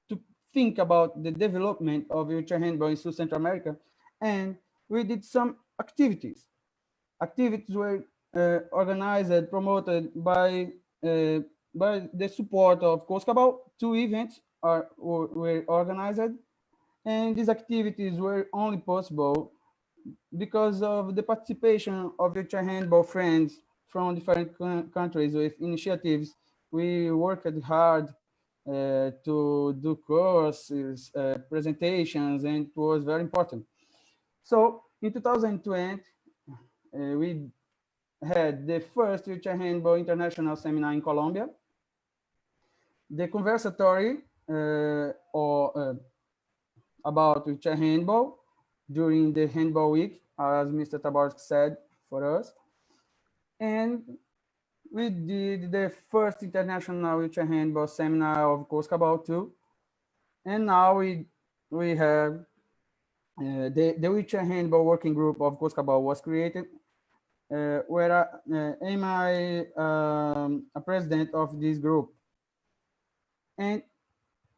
to think about the development of wheelchair handball in South Central America, and we did some activities. Activities were organized, promoted by the support of COSCABAL. 2 events were organized, and these activities were only possible because of the participation of wheelchair handball friends from different countries with initiatives. We worked hard to do courses, presentations, and it was very important. So in 2020, we had the first wheelchair handball international seminar in Colombia. The conversatory about wheelchair handball during the handball week, as Mr. Tabarski said for us. And we did the first international wheelchair handball seminar of COSCABAL too. And now we have the wheelchair handball working group of COSCABAL was created. am I a president of this group. And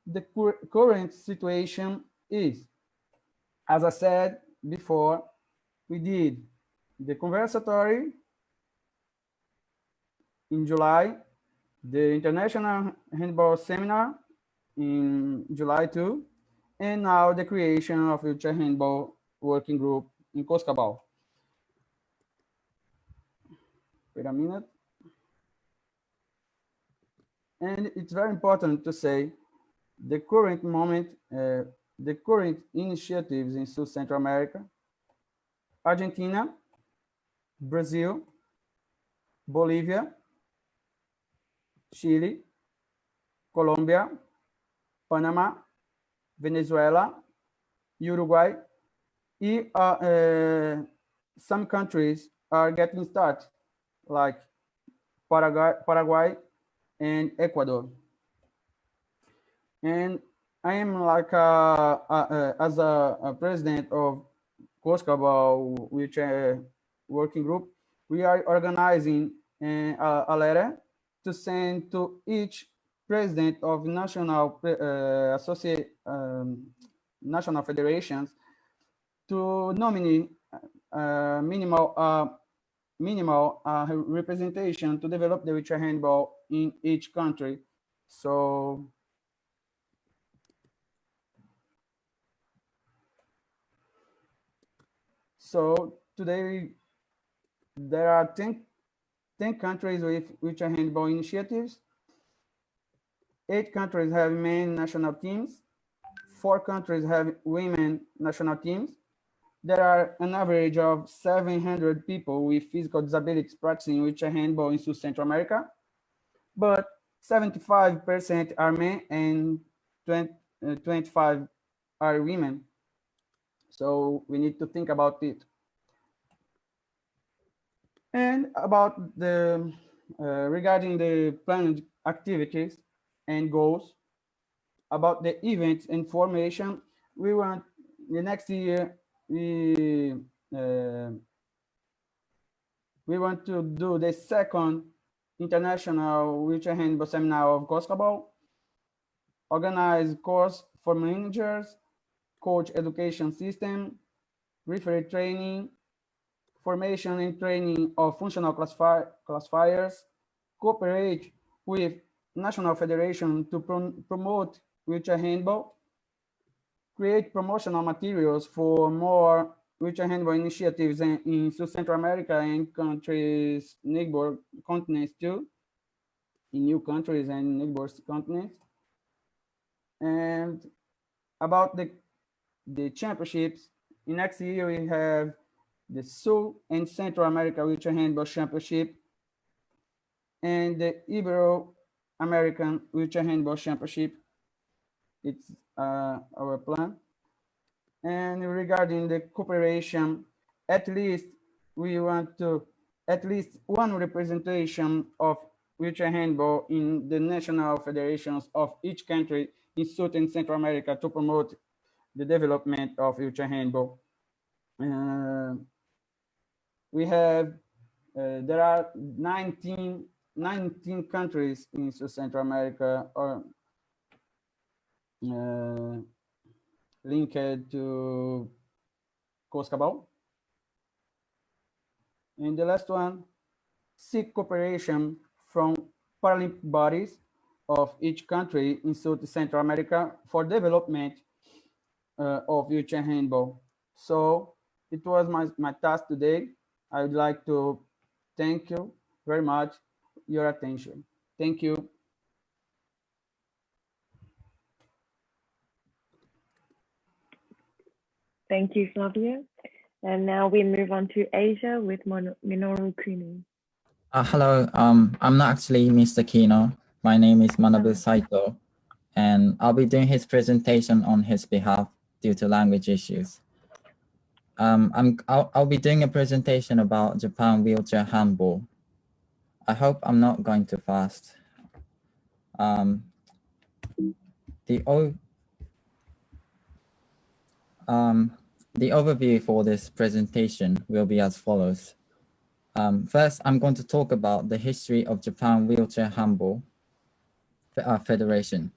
the current situation is, as I said before, we did the conversatory in July, the International Handball Seminar in July too, and now the creation of Wheelchair Handball Working Group in Coscabal. Wait a minute. And it's very important to say the current moment, the current initiatives in South Central America, Argentina, Brazil, Bolivia, Chile, Colombia, Panama, Venezuela, Uruguay, some countries are getting started, like Paraguay and Ecuador. And I am like as a president of Coscabal Wheelchair Working Group, we are organizing a letter to send to each president of national national federations to nominate minimal representation to develop the wheelchair handball in each country. So today there are 10 countries with wheelchair handball initiatives. 8 countries have men national teams. 4 countries have women national teams. There are an average of 700 people with physical disabilities practicing wheelchair handball in South Central America, but 75% are men and 25 are women. So we need to think about it. And about the regarding the planned activities and goals, about the events and formation, we want the next year we want to do the second international wheelchair handball seminar of Coscabal, organize course for managers, coach education system, referee training, formation and training of functional classifiers, cooperate with national federation to promote wheelchair handball, create promotional materials for more wheelchair handball initiatives in South Central America and countries, neighbor continents too, in new countries and neighbor continents. And about the championships, in next year we have the South and Central America Wheelchair Handball Championship and the Ibero-American Wheelchair Handball Championship. It's our plan. And regarding the cooperation, at least we want to at least one representation of wheelchair handball in the national federations of each country in South and Central America to promote the development of wheelchair handball. We have, there are 19 countries in South Central America or linked to Coscabal. And the last one, seek cooperation from Paralympic bodies of each country in South Central America for development of wheelchair handball. So it was my task today. I would like to thank you very much for your attention. Thank you. Thank you, Flavio. And now we move on to Asia with Minoru Kuni. Hello, I'm not actually Mr. Kino. My name is Manabu Saito, and I'll be doing his presentation on his behalf due to language issues. I'll be doing a presentation about Japan wheelchair handball. I hope I'm not going too fast. The overview for this presentation will be as follows. First, I'm going to talk about the history of Japan Wheelchair Handball Federation.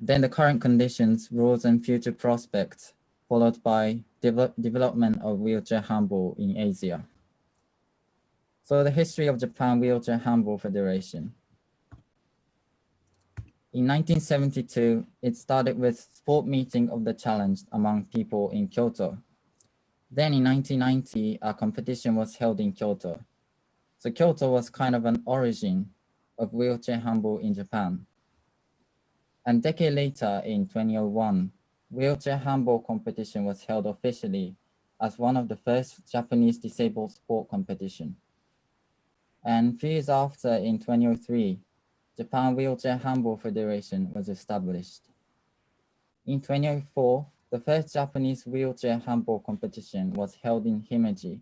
Then the current conditions, rules, and future prospects, followed by development of wheelchair handball in Asia. So the history of Japan Wheelchair Handball Federation. In 1972, it started with sport meeting of the challenged among people in Kyoto. Then in 1990, a competition was held in Kyoto. So Kyoto was kind of an origin of wheelchair handball in Japan. And a decade later, in 2001, wheelchair handball competition was held officially as one of the first Japanese disabled sport competition. And 3 years after, in 2003, Japan Wheelchair Handball Federation was established. In 2004, the first Japanese wheelchair handball competition was held in Himeji,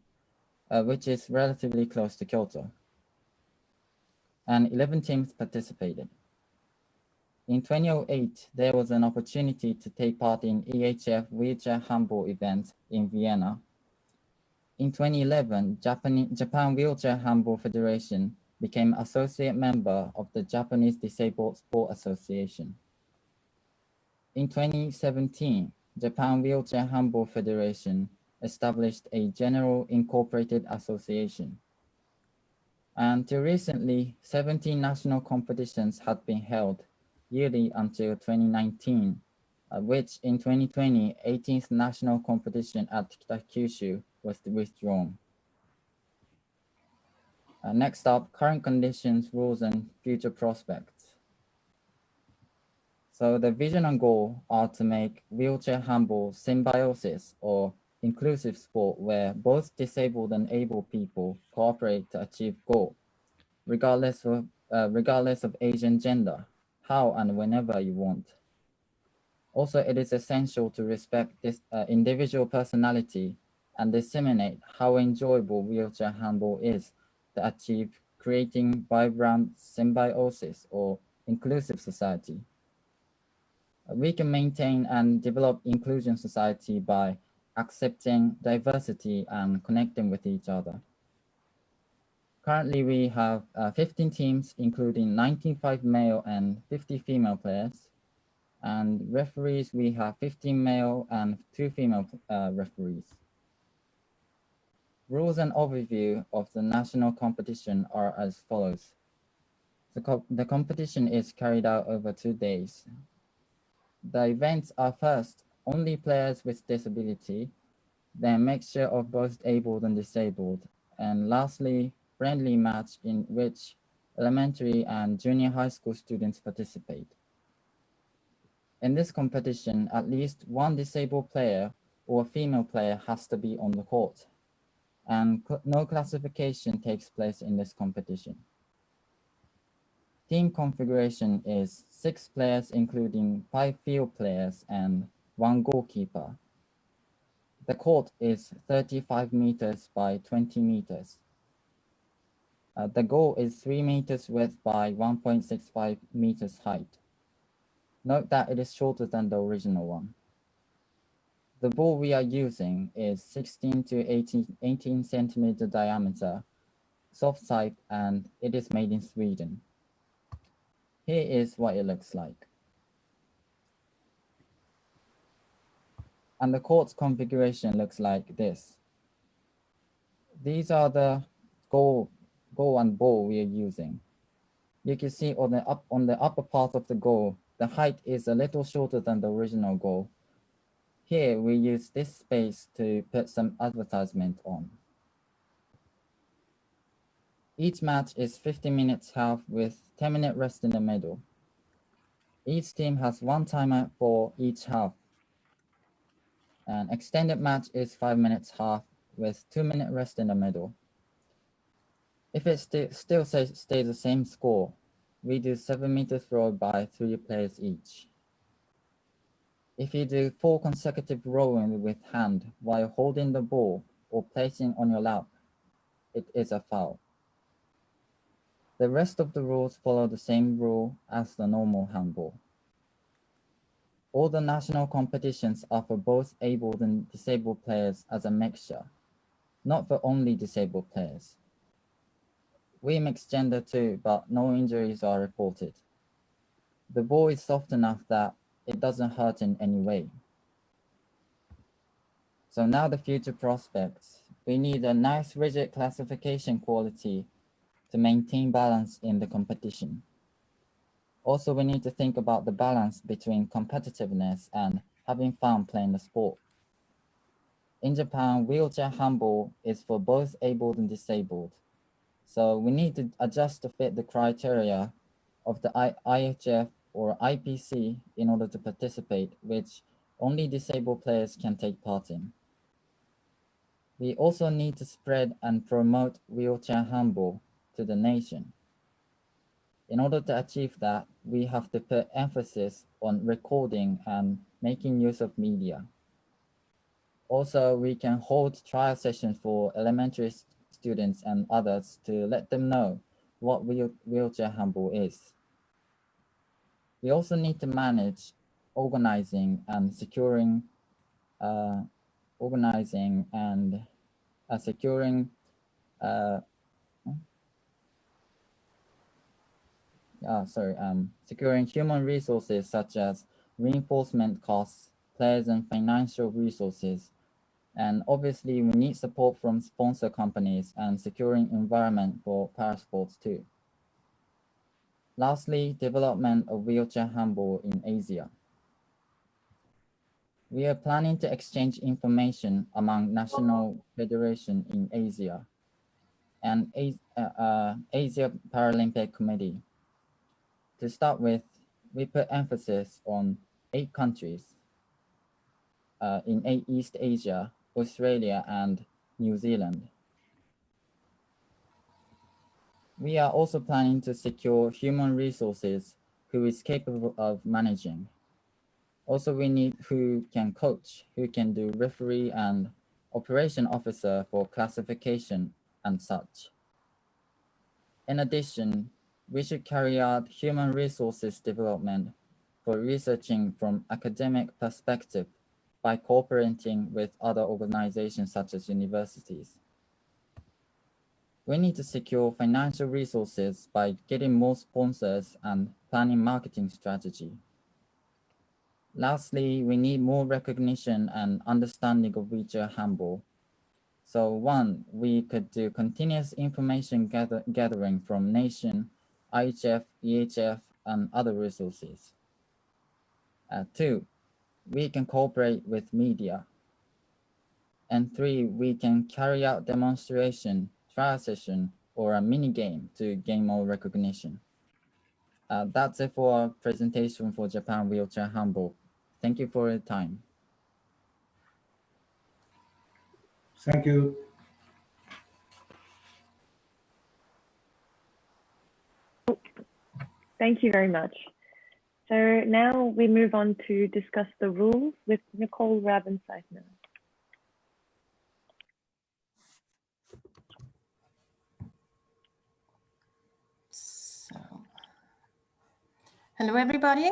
which is relatively close to Kyoto. And 11 teams participated. In 2008, there was an opportunity to take part in EHF wheelchair handball event in Vienna. In 2011, Japan Wheelchair Handball Federation became associate member of the Japanese Disabled Sport Association. In 2017, Japan Wheelchair Handball Federation established a general incorporated association. Until recently, 17 national competitions had been held yearly until 2019, which in 2020, 18th national competition at Kitakyushu was withdrawn. Next up, current conditions, rules, and future prospects. So the vision and goal are to make wheelchair handball symbiosis or inclusive sport where both disabled and able people cooperate to achieve goal, regardless of age and gender, how and whenever you want. Also, it is essential to respect this individual personality and disseminate how enjoyable wheelchair handball is to achieve creating vibrant symbiosis or inclusive society. We can maintain and develop inclusion society by accepting diversity and connecting with each other. Currently, we have 15 teams, including 95 male and 50 female players. And referees, we have 15 male and 2 female referees. Rules and overview of the national competition are as follows. The competition is carried out over 2 days. The events are first, only players with disability, then mixture of both able and disabled, and lastly, friendly match in which elementary and junior high school students participate. In this competition, at least one disabled player or female player has to be on the court, and no classification takes place in this competition. Team configuration is 6 players, including 5 field players and 1 goalkeeper. The court is 35 meters by 20 meters. The goal is 3 meters width by 1.65 meters height. Note that it is shorter than the original one. The ball we are using is 16 to 18 centimeter diameter, soft type, and it is made in Sweden. Here is what it looks like. And the court's configuration looks like this. These are the goal and ball we are using. You can see on the upper part of the goal, the height is a little shorter than the original goal. Here we use this space to put some advertisement on. Each match is 50 minutes half with 10-minute rest in the middle. Each team has 1 timeout for each half. An extended match is 5 minutes half with 2-minute rest in the middle. If it still stays the same score, we do 7-meter throw by 3 players each. If you do 4 consecutive rowing with hand while holding the ball or placing on your lap, it is a foul. The rest of the rules follow the same rule as the normal handball. All the national competitions are for both able and disabled players as a mixture, not for only disabled players. We mix gender too, but no injuries are reported. The ball is soft enough that it doesn't hurt in any way. So now the future prospects. We need a nice rigid classification quality to maintain balance in the competition. Also, we need to think about the balance between competitiveness and having fun playing the sport. In Japan, wheelchair handball is for both abled and disabled. So we need to adjust to fit the criteria of the IHF or IPC in order to participate, which only disabled players can take part in. We also need to spread and promote wheelchair handball to the nation. In order to achieve that, we have to put emphasis on recording and making use of media. Also, we can hold trial sessions for elementary students and others to let them know what wheelchair handball is. We also need to manage organizing and securing securing human resources such as reinforcement costs, players and financial resources. And obviously we need support from sponsor companies and securing environment for parasports too. Lastly, development of wheelchair handball in Asia. We are planning to exchange information among national federations in Asia and Asia Paralympic Committee. To start with, we put emphasis on 8 countries in East Asia, Australia, and New Zealand. We are also planning to secure human resources who is capable of managing. Also, we need who can coach, who can do referee and operation officer for classification and such. In addition, we should carry out human resources development for researching from academic perspective by cooperating with other organizations such as universities. We need to secure financial resources by getting more sponsors and planning marketing strategy. Lastly, we need more recognition and understanding of wheelchair handball. So 1, we could do continuous information gathering from nation, IHF, EHF, and other resources. 2, we can cooperate with media. And 3, we can carry out demonstration, trial session, or a mini game to gain more recognition. That's it for our presentation for Japan wheelchair handball. Thank you for your time. Thank you. Thank you very much. So now we move on to discuss the rules with Nicole Rabenseitner. Hello, everybody.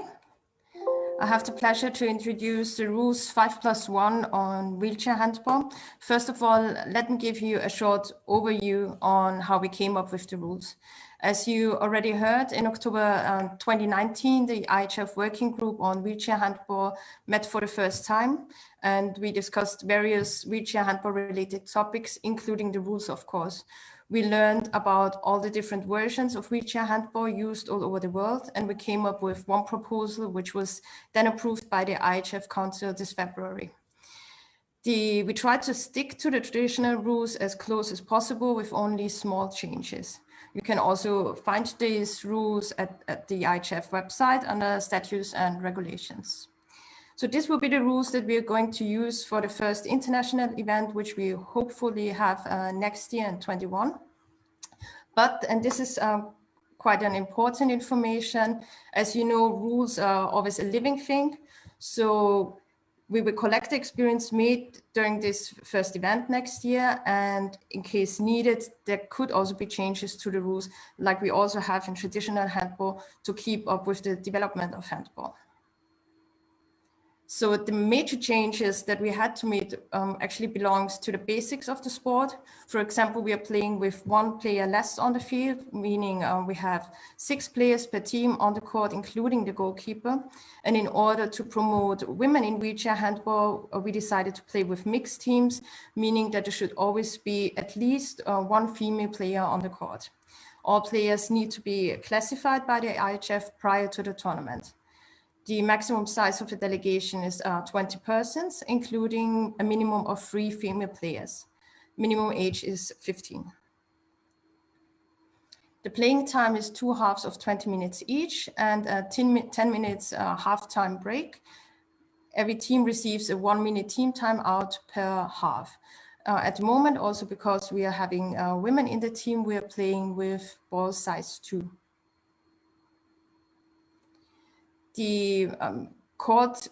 I have the pleasure to introduce the rules 5+1 on wheelchair handball. First of all, let me give you a short overview on how we came up with the rules. As you already heard, in October 2019, the IHF Working Group on Wheelchair Handball met for the first time, and we discussed various wheelchair handball related topics, including the rules, of course. We learned about all the different versions of wheelchair handball used all over the world, and we came up with one proposal, which was then approved by the IHF Council this February. We tried to stick to the traditional rules as close as possible with only small changes. You can also find these rules at the IHF website under statutes and regulations. So this will be the rules that we are going to use for the first international event, which we hopefully have next year in 21. But, and this is quite an important information, as you know, rules are always a living thing. So we will collect the experience made during this first event next year, and in case needed, there could also be changes to the rules, like we also have in traditional handball, to keep up with the development of handball. So the major changes that we had to make actually belongs to the basics of the sport. For example, we are playing with 1 player less on the field, meaning we have 6 players per team on the court, including the goalkeeper. And in order to promote women in wheelchair handball, we decided to play with mixed teams, meaning that there should always be at least 1 female player on the court. All players need to be classified by the IHF prior to the tournament. The maximum size of the delegation is 20 persons, including a minimum of 3 female players. Minimum age is 15. The playing time is 2 halves of 20 minutes each and a 10 minutes half-time break. Every team receives a 1-minute team time out per half. At the moment, also because we are having women in the team, we are playing with ball size 2. The court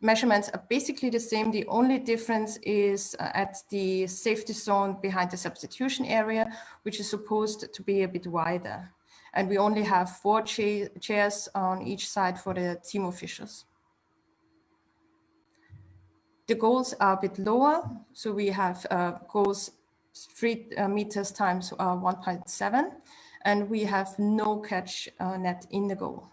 measurements are basically the same. The only difference is at the safety zone behind the substitution area, which is supposed to be a bit wider. And we only have 4 chairs on each side for the team officials. The goals are a bit lower. So we have goals 3 meters times 1.7, and we have no catch net in the goal.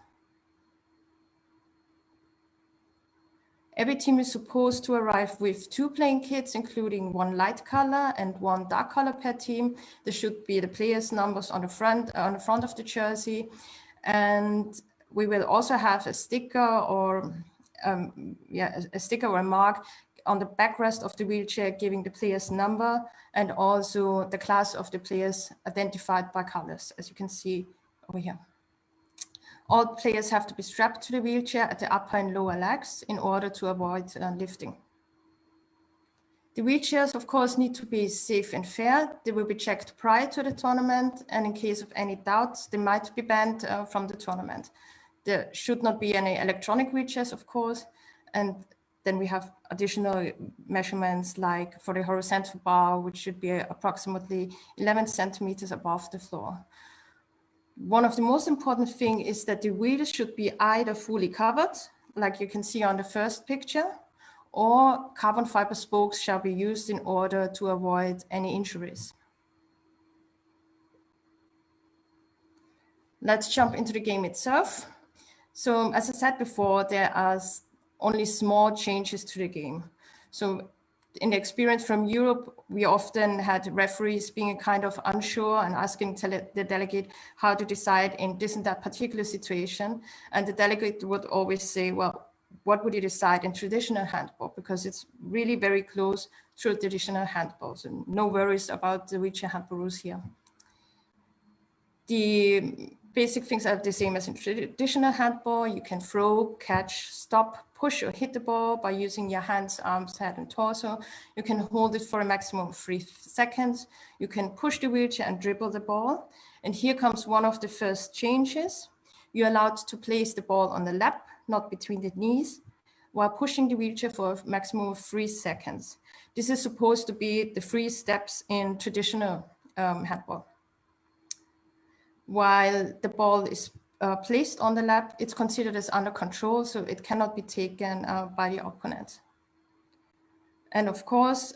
Every team is supposed to arrive with 2 playing kits, including 1 light color and 1 dark color per team. There should be the players' numbers on the front of the jersey. And we will also have a sticker or a mark on the backrest of the wheelchair giving the player's number and also the class of the players identified by colors, as you can see over here. All players have to be strapped to the wheelchair at the upper and lower legs in order to avoid lifting. The wheelchairs, of course, need to be safe and fair. They will be checked prior to the tournament, and in case of any doubts, they might be banned from the tournament. There should not be any electronic wheelchairs, of course, and then we have additional measurements like for the horizontal bar, which should be approximately 11 centimeters above the floor. One of the most important things is that the wheels should be either fully covered, like you can see on the first picture, or carbon fiber spokes shall be used in order to avoid any injuries. Let's jump into the game itself. So as I said before, there are only small changes to the game. So in the experience from Europe, we often had referees being kind of unsure and asking the delegate how to decide in this and that particular situation. And the delegate would always say, well, what would you decide in traditional handball? Because it's really very close to traditional handball. So no worries about the wheelchair handball rules here. The basic things are the same as in traditional handball. You can throw, catch, stop, push or hit the ball by using your hands, arms, head, and torso. You can hold it for a maximum of 3 seconds. You can push the wheelchair and dribble the ball. And here comes one of the first changes. You're allowed to place the ball on the lap, not between the knees, while pushing the wheelchair for a maximum of 3 seconds. This is supposed to be the 3 steps in traditional handball. While the ball is placed on the lap, it's considered as under control, so it cannot be taken by the opponent. And of course,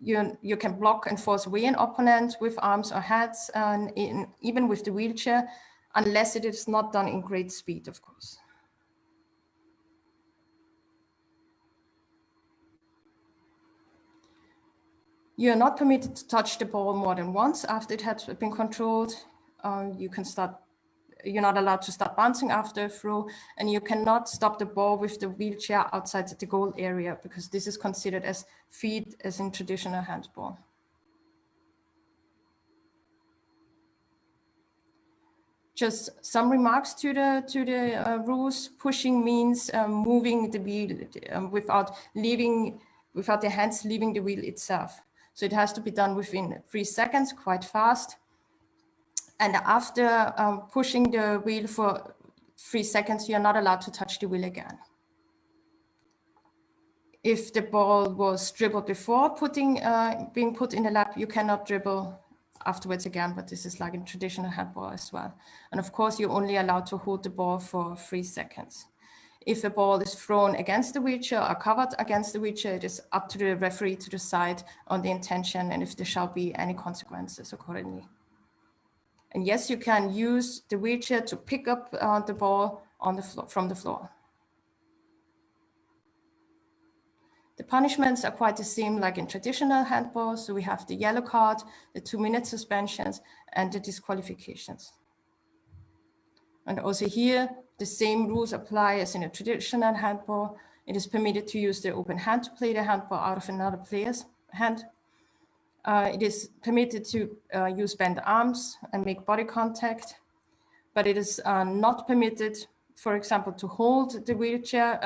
you can block and force away an opponent with arms or hands, and even with the wheelchair, unless it is not done in great speed, of course. You're not permitted to touch the ball more than once after it has been controlled. You're not allowed to start bouncing after a throw, and you cannot stop the ball with the wheelchair outside the goal area because this is considered as feed as in traditional handball. Just some remarks to the rules. Pushing means moving the wheel without the hands leaving the wheel itself. So it has to be done within 3 seconds, quite fast. And after pushing the wheel for 3 seconds, you're not allowed to touch the wheel again. If the ball was dribbled before being put in the lap, you cannot dribble afterwards again, but this is like in traditional handball as well. And of course, you're only allowed to hold the ball for 3 seconds. If a ball is thrown against the wheelchair or covered against the wheelchair, it is up to the referee to decide on the intention and if there shall be any consequences accordingly. And yes, you can use the wheelchair to pick up the ball on the floor, from the floor. The punishments are quite the same like in traditional handball. So we have the yellow card, the 2-minute suspensions, and the disqualifications. And also here, the same rules apply as in a traditional handball. It is permitted to use the open hand to play the handball out of another player's hand. It is permitted to use bent arms and make body contact, but it is not permitted, for example, to hold the wheelchair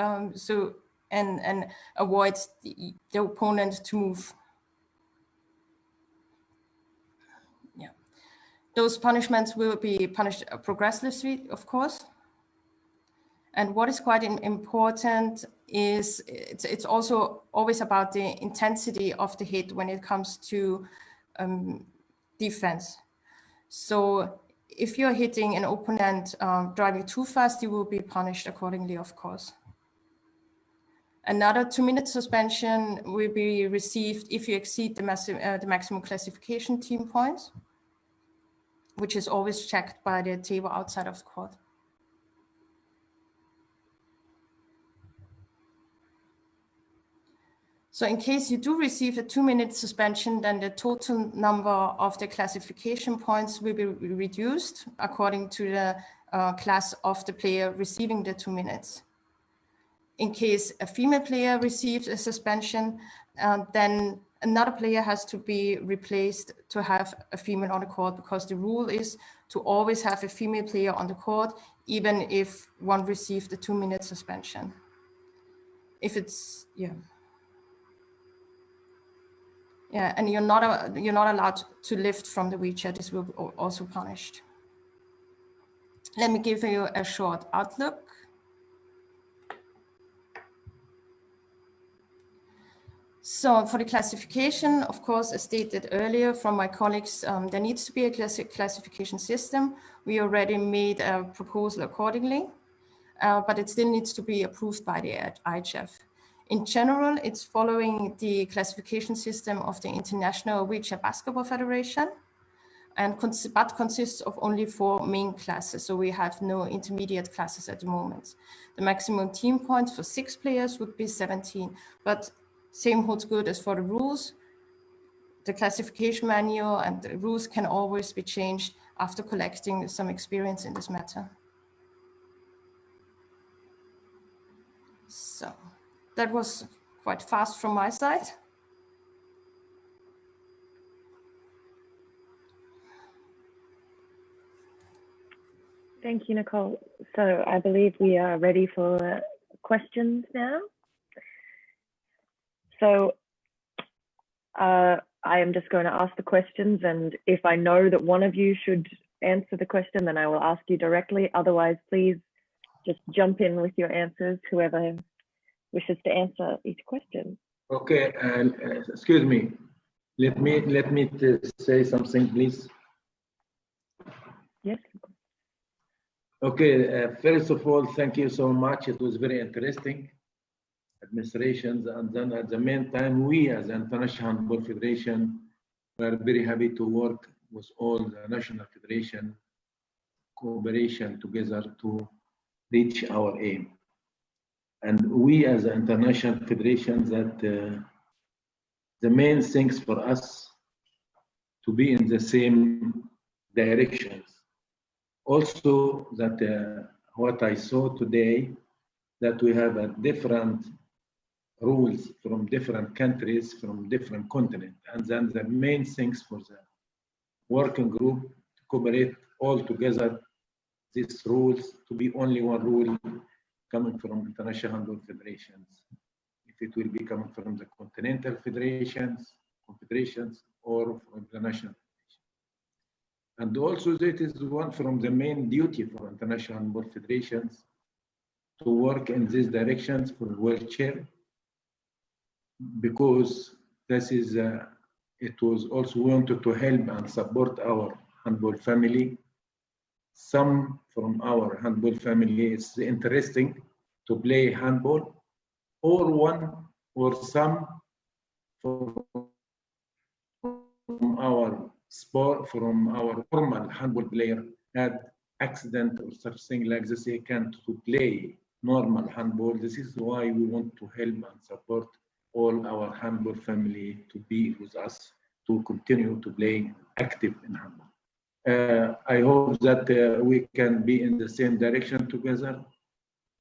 and avoid the opponent to move. Yeah, those punishments will be punished progressively, of course. And what is quite important is it's also always about the intensity of the hit when it comes to defense. So if you're hitting an opponent driving too fast, you will be punished accordingly, of course. Another 2-minute suspension will be received if you exceed the maximum classification team points, which is always checked by the table outside of the court. So in case you do receive a 2-minute suspension, then the total number of the classification points will be reduced according to the class of the player receiving the 2 minutes. In case a female player receives a suspension, then another player has to be replaced to have a female on the court, because the rule is to always have a female player on the court, even if one received a 2-minute suspension. If it's, yeah, and you're not allowed to lift from the wheelchair. This will be also punished. Let me give you a short outlook. So for the classification, of course, as stated earlier from my colleagues, there needs to be a classification system. We already made a proposal accordingly, but it still needs to be approved by the IHF. In general, it's following the classification system of the International Wheelchair Basketball Federation, but consists of only 4 main classes. So we have no intermediate classes at the moment. The maximum team points for 6 players would be 17, but same holds good as for the rules. The classification manual and the rules can always be changed after collecting some experience in this matter. So that was quite fast from my side. Thank you, Nicole. So I believe we are ready for questions now. So I am just going to ask the questions, and if I know that one of you should answer the question, then I will ask you directly. Otherwise, please just jump in with your answers, whoever wishes to answer each question. Okay, and excuse me. Let me say something, please. Yes. Okay, first of all, thank you so much. It was very interesting. Administrations, and then at the meantime, we as International Handball Federation were very happy to work with all the national federation cooperation together to reach our aim. And we as an international federation, that the main things for us to be in the same directions. Also that what I saw today, that we have a different rules from different countries, from different continents. And then the main things for the working group to cooperate all together, these rules to be only one rule coming from international handball federations. If it will be coming from the continental federations, confederations, or from the national federation. And also that is one from the main duty for international handball federations to work in these directions for wheelchair, because this is it was also wanted to help and support our handball family. Some from our handball family is interesting to play handball, or one or some from our sport, from our formal handball player had accident or something like this, they can't to play normal handball. This is why we want to help and support all our handball family to be with us, to continue to play active in handball. I hope that we can be in the same direction together.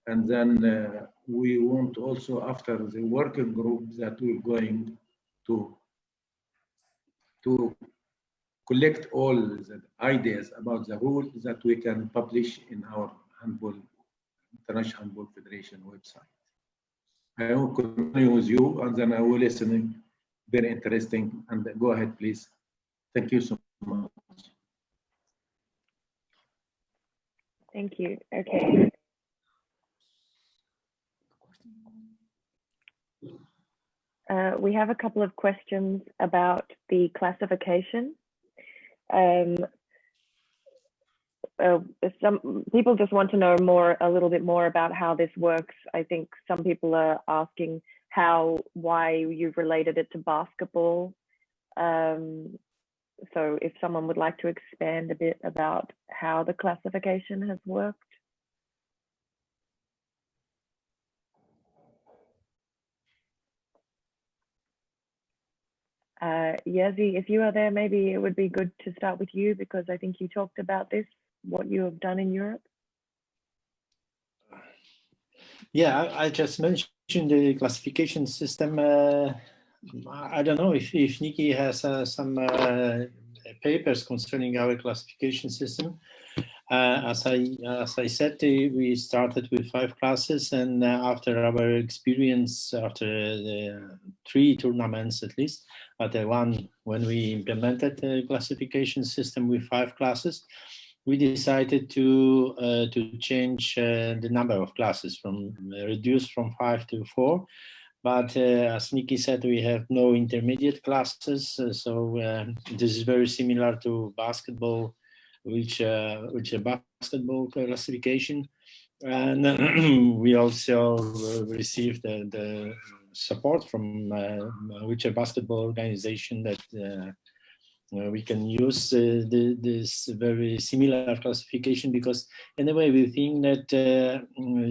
And then we want also, after the working group, that we're going to collect all the ideas about the rules that we can publish in our handball, International Handball Federation website. I will continue with you, and then I will listen. Very interesting. And go ahead, please. Thank you so much. Thank you. Okay. We have a couple of questions about the classification. Some people just want to know a little bit more about how this works. I think some people are asking why you've related it to basketball. So if someone would like to expand a bit about how the classification has worked. Yazi, if you are there, maybe it would be good to start with you, because I think you talked about this, what you have done in Europe. Yeah, I just mentioned the classification system. I don't know if Nikki has some papers concerning our classification system. As I said, we started with 5 classes, and after our experience, after the 3 tournaments at least, but the one when we implemented the classification system with 5 classes, we decided to change the number of classes, reduce from 5 to 4. But as Nikki said, we have no intermediate classes, so this is very similar to basketball, which a basketball classification, and we also received the support from which a basketball organization that we can use this very similar classification, because in a way we think that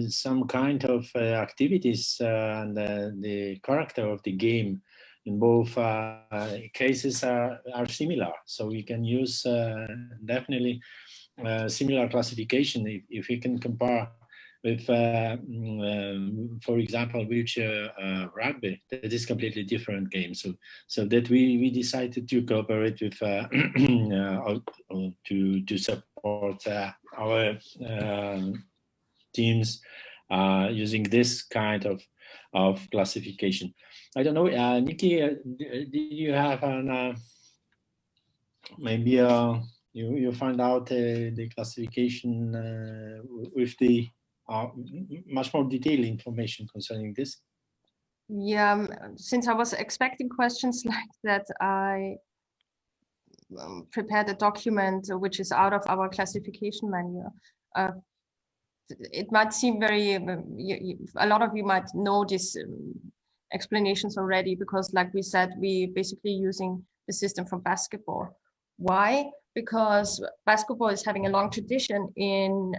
some kind of activities and the character of the game in both cases are similar. So we can use definitely similar classification if we can compare with, for example, wheelchair rugby. That is completely different game. So that we decided to cooperate with to support our teams using this kind of classification. I don't know, Nikki, did you have an maybe you find out the classification with the much more detailed information concerning this? Yeah, since I was expecting questions like that, I prepared a document which is out of our classification manual. It might seem very, a lot of you might know these explanations already, because like we said, we basically using the system from basketball. Why? Because basketball is having a long tradition in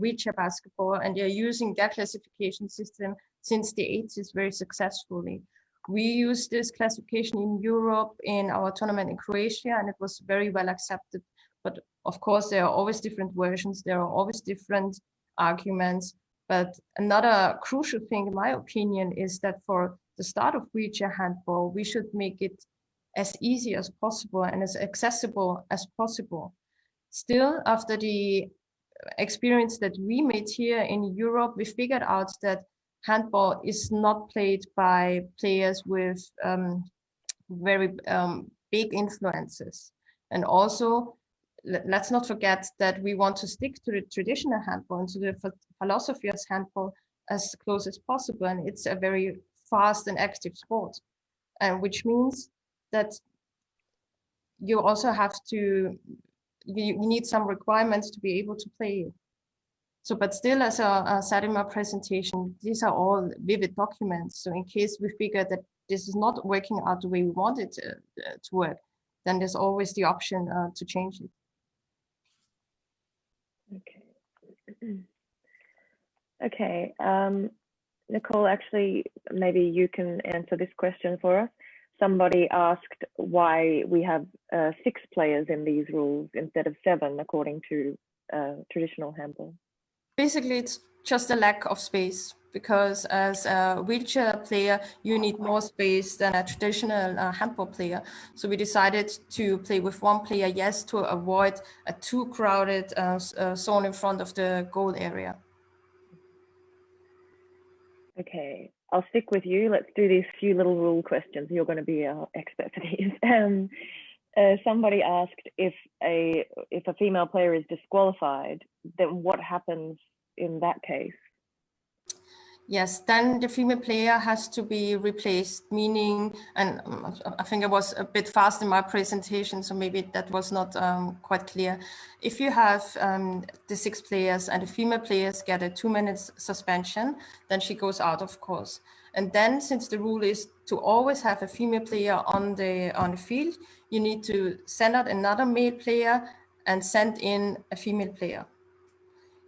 wheelchair basketball, and they're using their classification system since the 80s very successfully. We use this classification in Europe in our tournament in Croatia, and it was very well accepted. But of course, there are always different versions. There are always different arguments. But another crucial thing, in my opinion, is that for the start of wheelchair handball, we should make it as easy as possible and as accessible as possible. Still, after the experience that we made here in Europe, we figured out that handball is not played by players with very big influences. And also, let's not forget that we want to stick to the traditional handball and to the philosophy of handball as close as possible. And it's a very fast and active sport, and which means that you also have to, you need some requirements to be able to play it. So, but still, as I said in my presentation, these are all vivid documents. So in case we figure that this is not working out the way we want it to work, then there's always the option to change it. Okay. Okay. Nicole, actually, maybe you can answer this question for us. Somebody asked why we have 6 players in these rules instead of 7, according to traditional handball. Basically, it's just a lack of space, because as a wheelchair player, you need more space than a traditional handball player. So we decided to play with 1 player, yes, to avoid a too crowded zone in front of the goal area. Okay, I'll stick with you. Let's do these few little rule questions. You're going to be our expert for these. Somebody asked if a female player is disqualified, then what happens in that case? Yes, then the female player has to be replaced, meaning, and I think I was a bit fast in my presentation, so maybe that was not quite clear. If you have the 6 players and the female players get a 2 minutes suspension, then she goes out, of course. And then, since the rule is to always have a female player on the field, you need to send out another male player and send in a female player.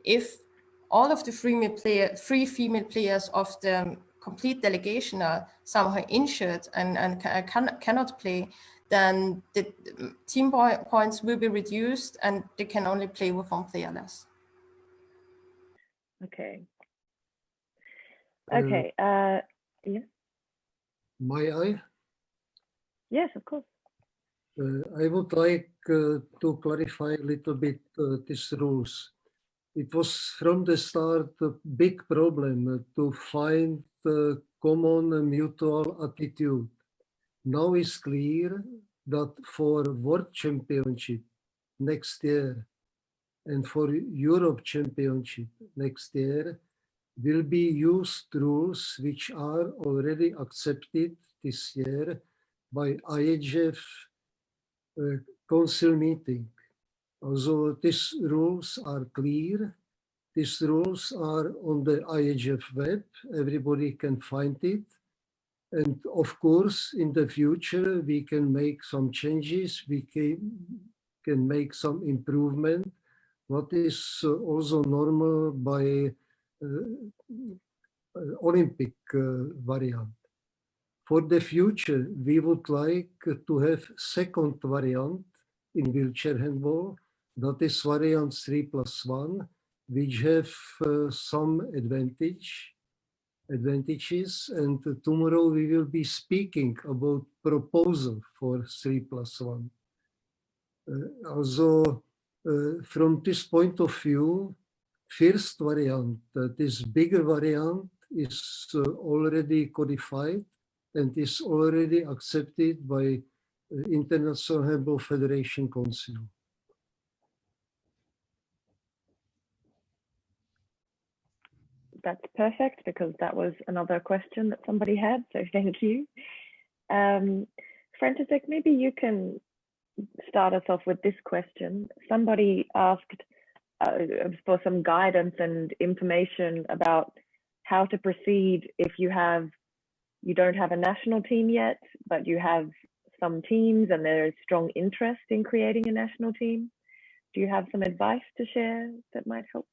If all of the 3 female players of the complete delegation are somehow injured and cannot play, then the team points will be reduced and they can only play with 1 player less. Okay. Okay. Yeah. May I? Yes, of course. I would like to clarify a little bit these rules. It was from the start a big problem to find a common mutual attitude. Now it's clear that for World Championship next year and for Europe Championship next year will be used rules which are already accepted this year by IHF Council meeting. Also, these rules are clear. These rules are on the IHF web. Everybody can find it. And of course, in the future, we can make some changes. We can make some improvement. What is also normal by Olympic variant. For the future, we would like to have second variant in wheelchair handball. That is variant 3+1, which have some advantages. And tomorrow we will be speaking about proposal for 3+1. Also, from this point of view, first variant, this bigger variant is already codified and is already accepted by International Handball Federation Council. That's perfect, because that was another question that somebody had, so thank you. František, maybe you can start us off with this question. Somebody asked for some guidance and information about how to proceed if you don't have a national team yet, but you have some teams and there is strong interest in creating a national team. Do you have some advice to share that might help?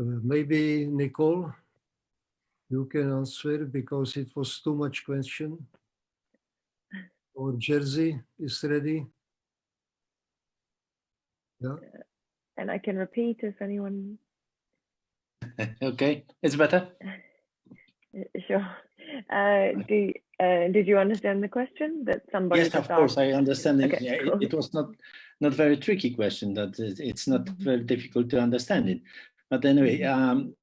Maybe Nicole, you can answer because it was too much question. Or Jerzy is ready. Yeah. And I can repeat if anyone. Okay, it's better. Sure. Did you understand the question that somebody? Yes, of course, I understand. Okay, Yeah, cool. it was not very tricky question. That it's not very difficult to understand it. But anyway, yeah, on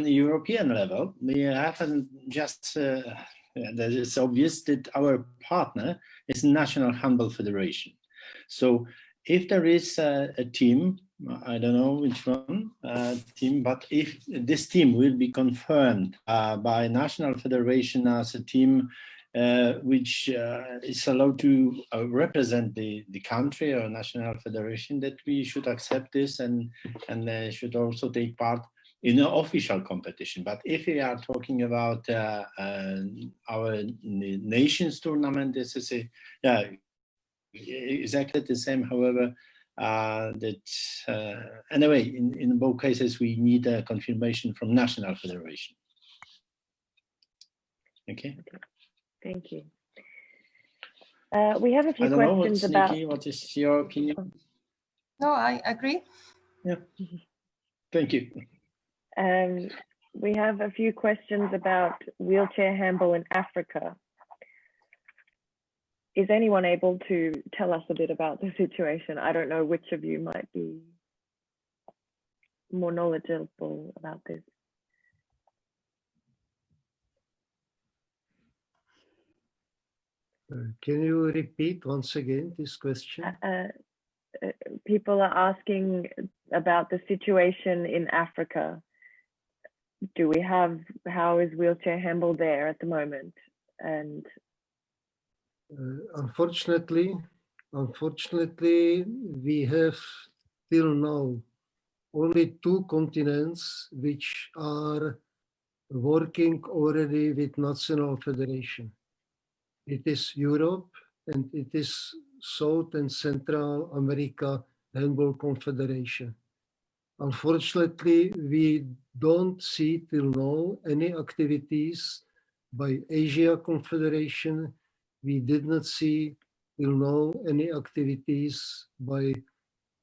the European level, we haven't just. That it's obvious that our partner is National Handball Federation. So if there is a team I don't know which one team, but if this team will be confirmed by National Federation as a team which is allowed to represent the country or national federation, that we should accept this and should also take part in an official competition. But if we are talking about our nations tournament, this is exactly the same. However, anyway, in both cases, we need a confirmation from National Federation. Okay. Thank you. We have a few I don't know, questions about. Nikki, what is your opinion? No, I agree. Yeah. Thank you. We have a few questions about wheelchair handball in Africa. Is anyone able to tell us a bit about the situation? I don't know which of you might be more knowledgeable about this. Can you repeat once again this question? People are asking about the situation in Africa. How is wheelchair handball there at the moment? And Unfortunately, we have till now only 2 continents which are working already with national federation. It is Europe and it is South and Central America Handball Confederation. Unfortunately, we don't see till now any activities by Asia Confederation. We did not see till now any activities by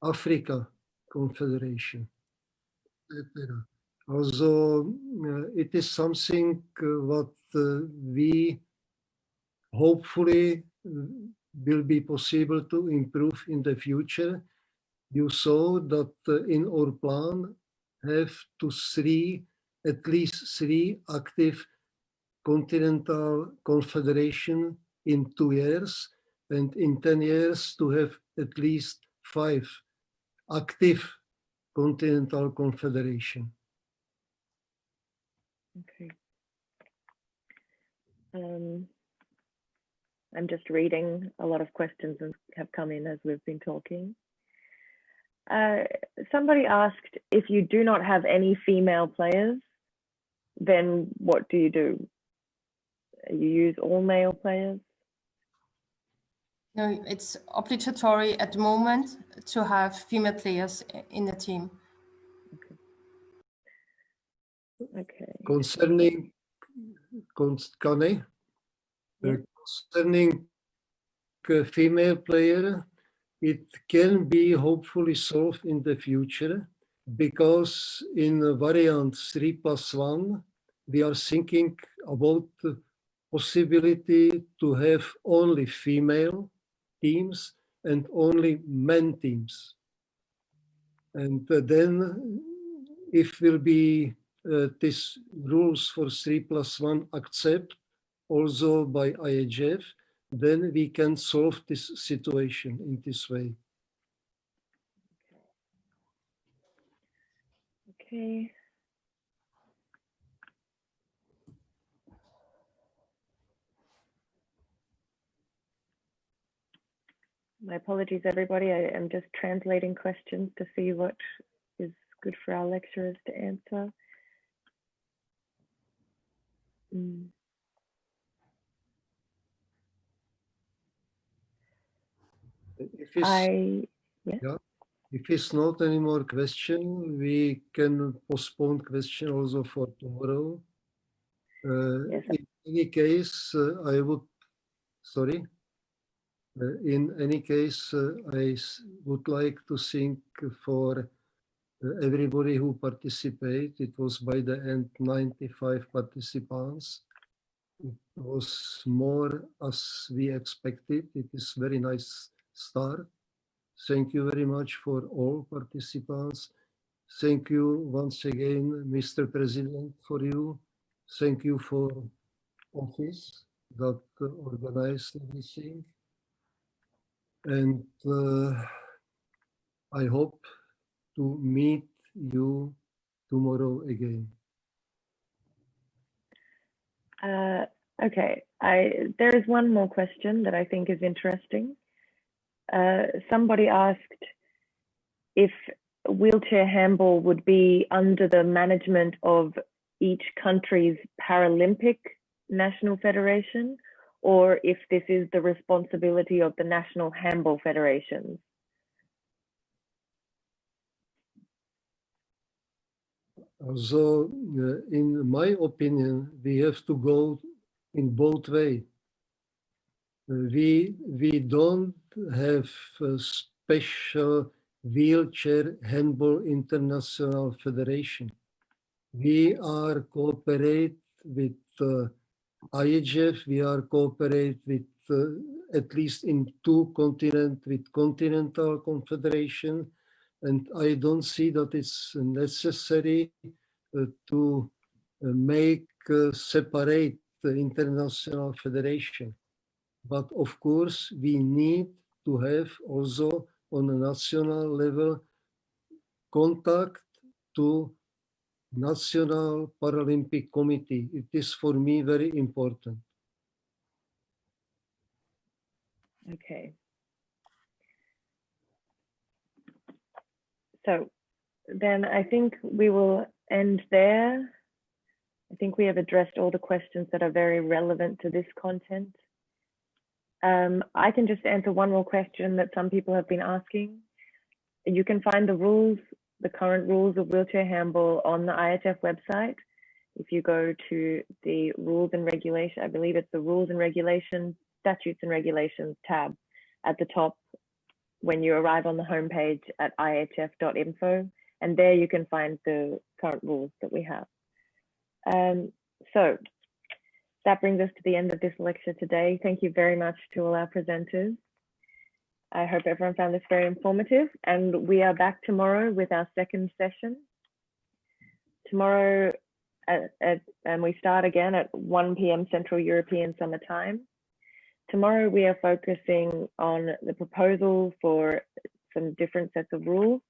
Africa Confederation. Also, it is something what we hopefully will be possible to improve in the future. You saw that in our plan have at least three active continental confederation in 2 years, and in 10 years to have at least 5 active continental confederation. okay. I'm just reading a lot of questions that have come in as we've been talking. Somebody asked, if you do not have any female players, then what do? You use all male players? No, it's obligatory at the moment to have female players in the team. Okay. Concerning female player, it can be hopefully solved in the future, because in variant 3+1, we are thinking about the possibility to have only female teams and only men teams. And then if will be this rules for 3+1 accept also by IHF, then we can solve this situation in this way. Okay. My apologies, everybody. I am just translating questions to see what is good for our lecturers to answer. If it's not any more question, we can postpone question also for tomorrow. Yes. In any case, in any case, I would like to thank for everybody who participated. It was by the end 95 participants. It was more as we expected. It is very nice start. Thank you very much for all participants. Thank you once again, Mr. President, for you. Thank you for office that organized everything. And I hope to meet you tomorrow again. Okay, there is one more question that I think is interesting. Somebody asked if wheelchair handball would be under the management of each country's Paralympic National Federation, or if this is the responsibility of the national handball federations. So, in my opinion, we have to go in both ways. We don't have a special wheelchair handball international federation. We are cooperate with IHF. We are cooperate with at least in 2 continents with Continental Confederation, and I don't see that it's necessary to make separate the international federation. But of course, we need to have also on a national level contact to National Paralympic Committee. It is for me very important. Okay. So then I think we will end there. I think we have addressed all the questions that are very relevant to this content. I can just answer one more question that some people have been asking. You can find the rules, the current rules of wheelchair handball on the IHF website. If you go to the rules and regulation, I believe it's the rules and regulations, statutes and regulations tab at the top when you arrive on the homepage at ihf.info, and there you can find the current rules that we have. So that brings us to the end of this lecture today. Thank you very much to all our presenters. I hope everyone found this very informative, and we are back tomorrow with our second session. Tomorrow, and we start again at 1 p.m. Central European Summer Time. Tomorrow we are focusing on the proposal for some different sets of rules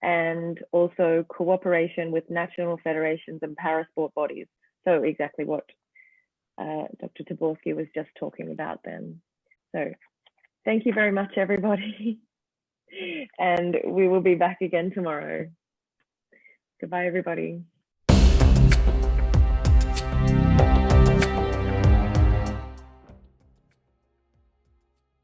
and also cooperation with national federations and parasport bodies. So exactly what Dr. Taborski was just talking about then. So thank you very much, everybody. And we will be back again tomorrow. Goodbye, everybody.